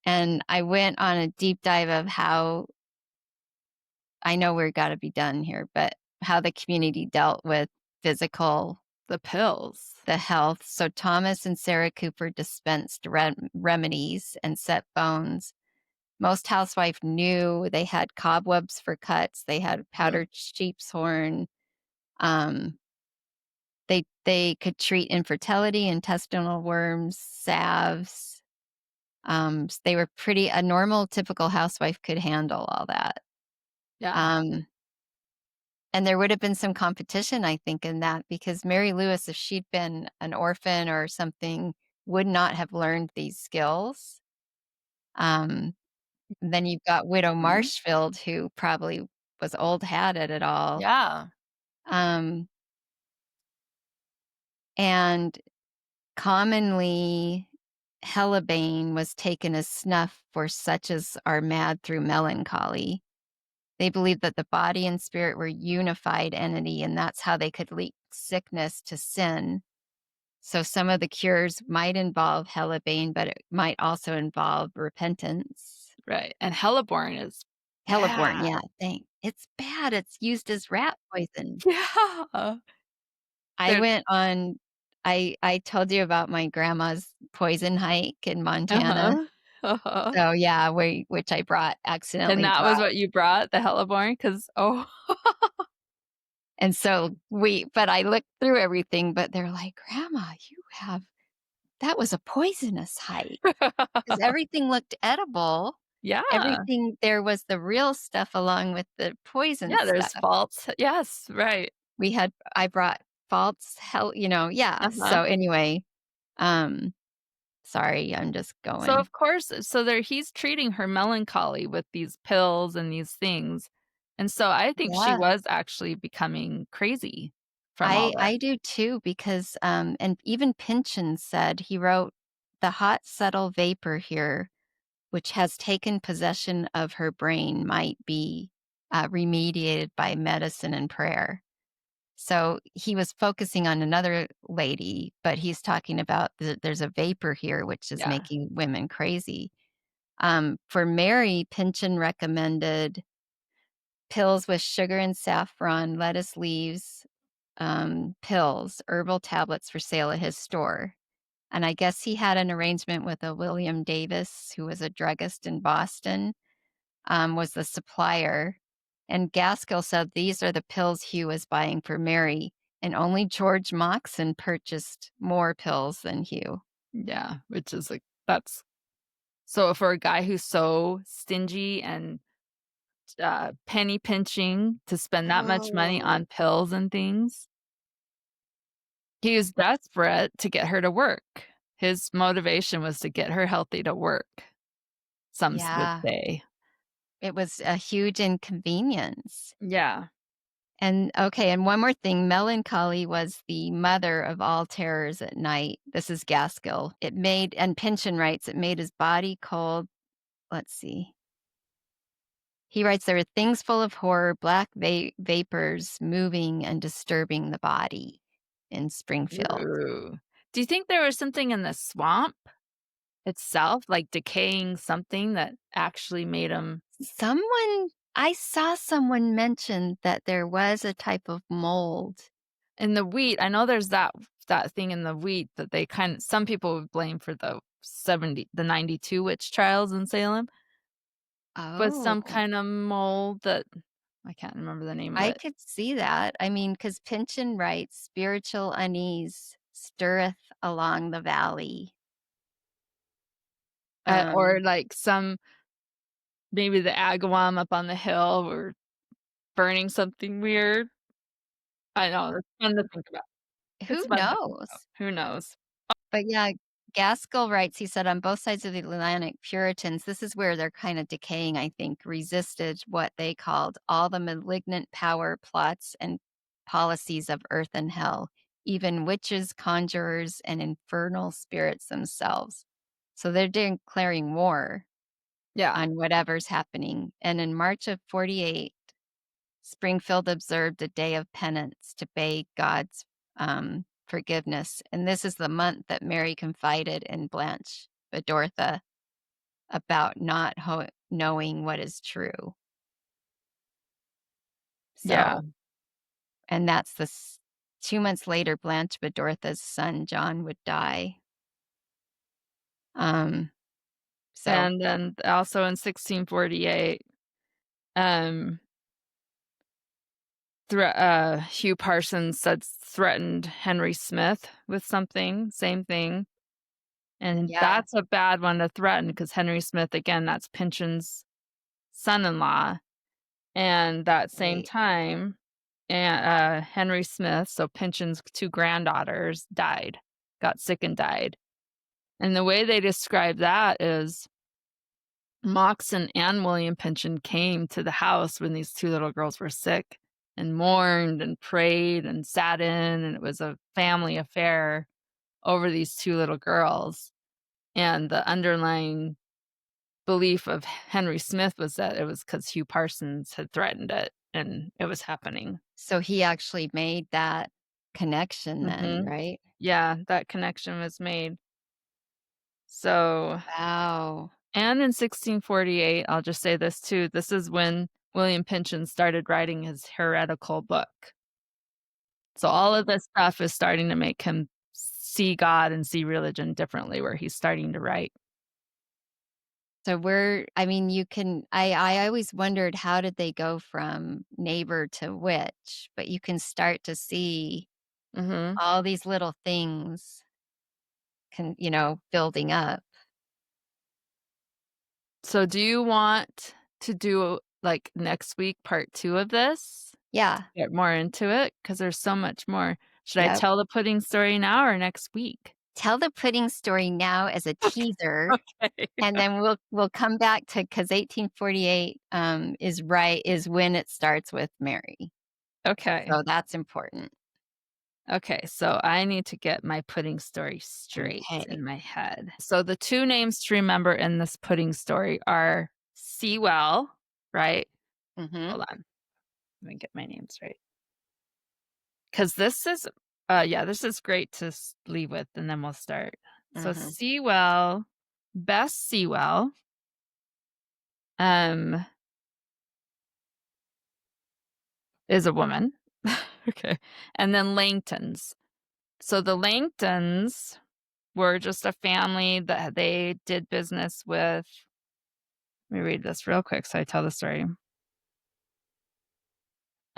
And I went on a deep dive of how I know we're gotta be done here, but how the community dealt with physical The pills. the health. So Thomas and Sarah Cooper dispensed remedies and set bones. Most housewife knew they had cobwebs for cuts. They had Ugh. powdered sheep's horn. Um, they could treat infertility, intestinal worms, salves. They were pretty. A normal, typical housewife could handle all that. Yeah. Um, and there would have been some competition, I think, in that because Mary Lewis, if she'd been an orphan or something, would not have learned these skills. Um, then you've got Widow Mhm. Marshfield, who probably was old hat at it all. Yeah. Um, and commonly, Hellebain was taken as snuff for such as are mad through melancholy. They believed that the body and spirit were unified entity, and that's how they could link sickness to sin. So some of the cures might involve Hellebain, but it might also involve repentance. Right. And hellebore is Hellebore, bad. yeah, it's bad. It's used as rat poison. Yeah. I There's went on I told you about my grandma's poison hike in Montana. uh-huh. Uh-huh. So, yeah, which I And accidentally that brought. was what you brought, the hellebore? 'Cause oh. And so but I looked through everything, but they're like, "Grandma, that was a poisonous hike." 'Cause everything looked edible. Yeah. Everything there was the real stuff along with the poison Yeah, stuff. there's faults. Yes, right. I brought false hell yeah. Uh-huh. So, anyway, um, sorry, I'm just So, going. of course so there he's treating her melancholy with these pills and these things, and so I think she Yeah. was actually becoming crazy from all that. I do too because, and even Pynchon said he wrote, "The hot, subtle vapor here, which has taken possession of her brain, might be, remediated by medicine and prayer." So he was focusing on another lady, but he's talking about there's a vapor here which is Yeah, making women crazy. For Mary, Pynchon recommended pills with sugar and saffron, lettuce leaves, pills, herbal tablets for sale at his store. And I guess he had an arrangement with a William Davis, who was a druggist in Boston, was the supplier. And Gaskell said these are the pills Hugh was buying for Mary, and only George Moxon purchased more pills than Hugh. yeah, which is like that's so for a guy who's so stingy and, penny pinching to spend that much money Oh. on pills and things, he was desperate to get her to work. His motivation was to get her healthy to work, some would Yeah, say. it was a huge inconvenience. Yeah, And okay, and one more thing, melancholy was the mother of all terrors at night. This is Gaskell. And Pynchon writes, it made his body cold. Let's see. He writes, there are things full of horror, black vapors moving and disturbing the body in Springfield. ooh. Do you think there was something in the swamp itself, like decaying something that actually made him I saw someone mention that there was a type of mold. in the wheat? I know there's that thing in the wheat that they some people would blame for the 92 witch trials in Salem, with some Oh. kind of mold that I can't remember the name of I it. could see that. I mean, because Pynchon writes, "Spiritual unease stirreth along the valley." Or Um, like maybe the agawam up on the hill were burning something weird. I know, it's fun to think about. It's who fun to think about. knows? Who knows? But yeah, Gaskell writes, he said, "On both sides of the Atlantic, Puritans," this is where they're kind of decaying, I think, "resisted what they called all the malignant power, plots, and policies of earth and hell, even witches, conjurers, and infernal spirits themselves." So they're declaring war Yeah, on whatever's happening. And in March of 48, Springfield observed a day of penance to beg God's forgiveness. And this is the month that Mary confided in Blanche Bedortha about not knowing what is true. yeah. So, and that's 2 months later, Blanche Bedortha's son, John, would die. So And then also in 1648, um, Hugh Parsons threatened Henry Smith with something, same thing. And yeah, that's a bad one to threaten because Henry Smith, again, that's Pynchon's son-in-law. And that same right. time, Henry Smith, so Pynchon's 2 granddaughters, got sick and died. And the way they describe that is Moxon and William Pynchon came to the house when these 2 little girls were sick and mourned and prayed and sat in, and it was a family affair over these 2 little girls. And the underlying belief of Henry Smith was that it was because Hugh Parsons had threatened it and it was happening. So he actually made that connection then, Mhm. right? Yeah, that connection was made. So Wow. and in 1648, I'll just say this too, this is when William Pynchon started writing his heretical book. So all of this stuff is starting to make him see God and see religion differently, where he's starting to write. So I mean, I always wondered how did they go from neighbor to witch, but you can start to see Mhm. all these little things building up. So do you want to do, like, next week, part 2 of this? Yeah. Get more into it because there's so much more. Should I Yep. tell the pudding story now or next week? Tell the pudding story now as a Okay. teaser, Okay. and then we'll come back to because 1848 is when it starts with Mary. Okay. So that's important. Okay, so I need to get my pudding story straight Okay. in my head. So the 2 names to remember in this pudding story are Sewell, right? Mhm. Hold on. Let me get my names right. Because this is yeah, this is great to leave with, and then we'll start. So Mhm. Sewell, Bess Sewell, um, is a woman. Okay. And then Langtons. So the Langtons were just a family that they did business with. Let me read this real quick so I tell the story.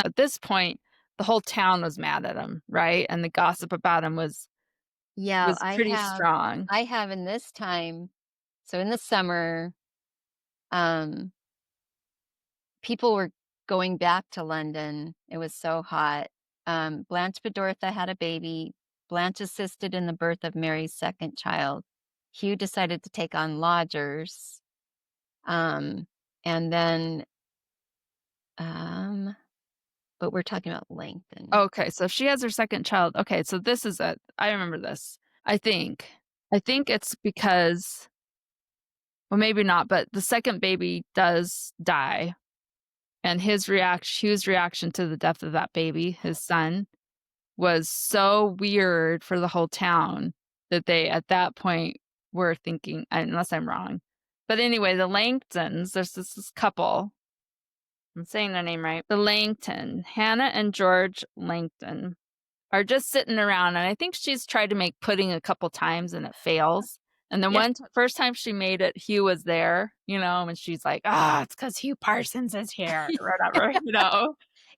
At this point, the whole town was mad at him, right? And the gossip about him Yeah, was pretty strong. I have in this time, so in the summer, um, people were going back to London. It was so hot. Blanche Bedortha had a baby. Blanche assisted in the birth of Mary's second child. Hugh decided to take on lodgers. Um, and then, um, but we're talking about Langton. Okay, so she has her second child. Okay, so this is it. I remember this. I think. I think it's because, well, maybe not, but the second baby does die. And Hugh's reaction to the death of that baby, his son, was so weird for the whole town that they, at that point, were thinking, unless I'm wrong. But anyway, the Langtons, there's this couple. I'm saying their name right. The Langton, Hannah and George Langton, are just sitting around. And I think she's tried to make pudding a couple times and it fails. And then Yeah. first time she made it, Hugh was there, and she's like, it's because Hugh Parsons is here, or whatever.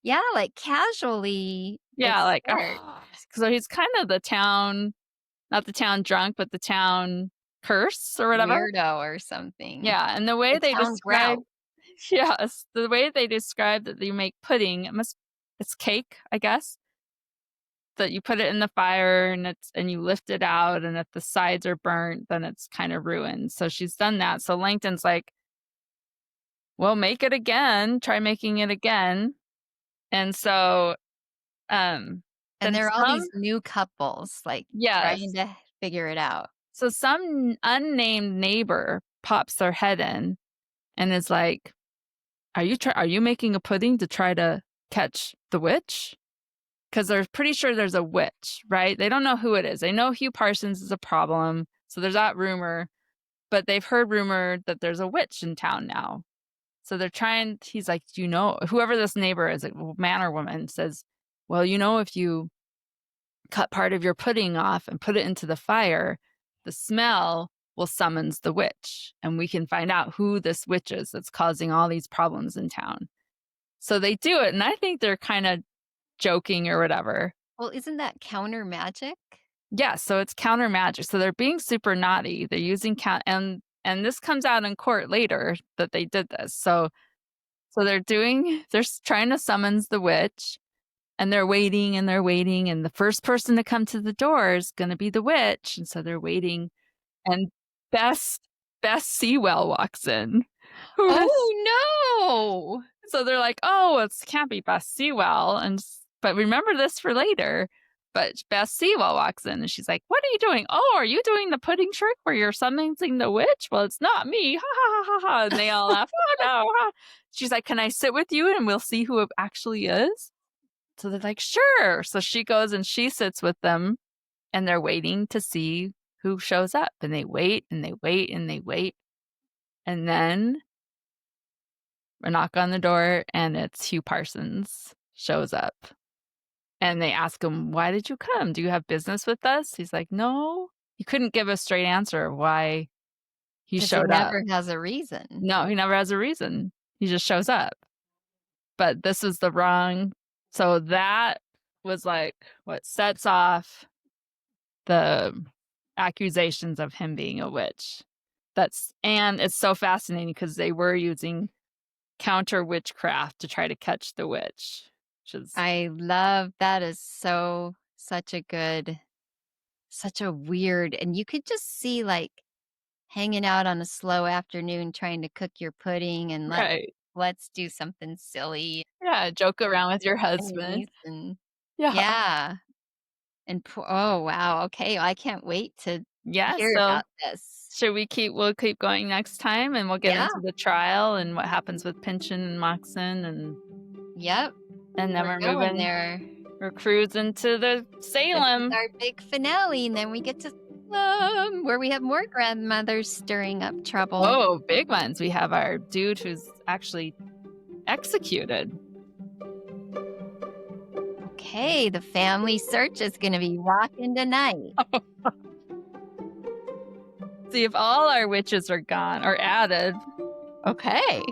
Yeah, like casually it Yeah, like, starts. so he's kind of the town, not the town drunk, but the town curse or whatever. Weirdo or something. Yeah, and the way The they town describe, grout. yes, the way they describe that you make pudding, it's cake, I guess, that you put it in the fire and you lift it out, and if the sides are burnt, then it's kind of ruined. So she's done that. So Langton's like, well, make it again, try making it again. And so, And then there are all some, these new couples, like, trying yes. to figure it out. So some unnamed neighbor pops their head in and is like, are you making a pudding to try to catch the witch? Because they're pretty sure there's a witch, right? They don't know who it is. They know Hugh Parsons is a problem. So there's that rumor, but they've heard rumor that there's a witch in town now. So he's like, whoever this neighbor is, a man or woman, says, well, if you cut part of your pudding off and put it into the fire, the smell will summons the witch, and we can find out who this witch is that's causing all these problems in town. So they do it, and I think they're kind of joking or whatever. Well, isn't that counter magic? Yeah, so it's counter magic. So they're being super naughty. They're using and this comes out in court later that they did this. So they're trying to summons the witch, and they're waiting, and the first person to come to the door is going to be the witch, and so they're waiting, and Bess Sewell walks in. Oh no! So they're like, oh, it can't be Bess Sewell, but remember this for later. But Bess Sewell walks in, and she's like, what are you doing? Oh, are you doing the pudding trick where you're summoning the witch? Well, it's not me. Ha ha ha ha. And they all laugh. Oh no. Ha. She's like, can I sit with you and we'll see who it actually is? So they're like, sure. So she goes and she sits with them, and they're waiting to see who shows up. And they wait and they wait and they wait. And then a knock on the door, and it's Hugh Parsons shows up. And they ask him, why did you come? Do you have business with us? He's like, no. He couldn't give a straight answer why he showed up. He never has a reason. No, he never has a reason. He just shows up. But this was the wrong. So that was like what sets off the accusations of him being a witch. And it's so fascinating because they were using counter witchcraft to try to catch the witch. I love that. Is such a weird, and you could just see like hanging out on a slow afternoon trying to cook your pudding and let's do something silly. Yeah, joke around with your husband. And, yeah. And oh wow, okay, I can't wait to hear about this. We'll keep going next time, and we'll get into the trial and what happens with Pynchon and Moxon and Yep. And then we're moving there. We're cruising to the Salem. Our big finale, and then we get to where we have more grandmothers stirring up trouble. Oh, big ones. We have our dude who's actually executed. Okay, the family search is going to be rocking tonight. See if all our witches are gone or added. Okay.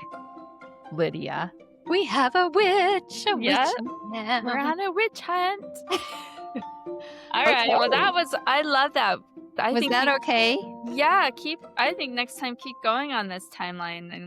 Lydia. We have a witch. Yeah, witch. We're on a witch hunt. All right. Well, I love that. Was that okay? Yeah. I think next time keep going on this timeline, and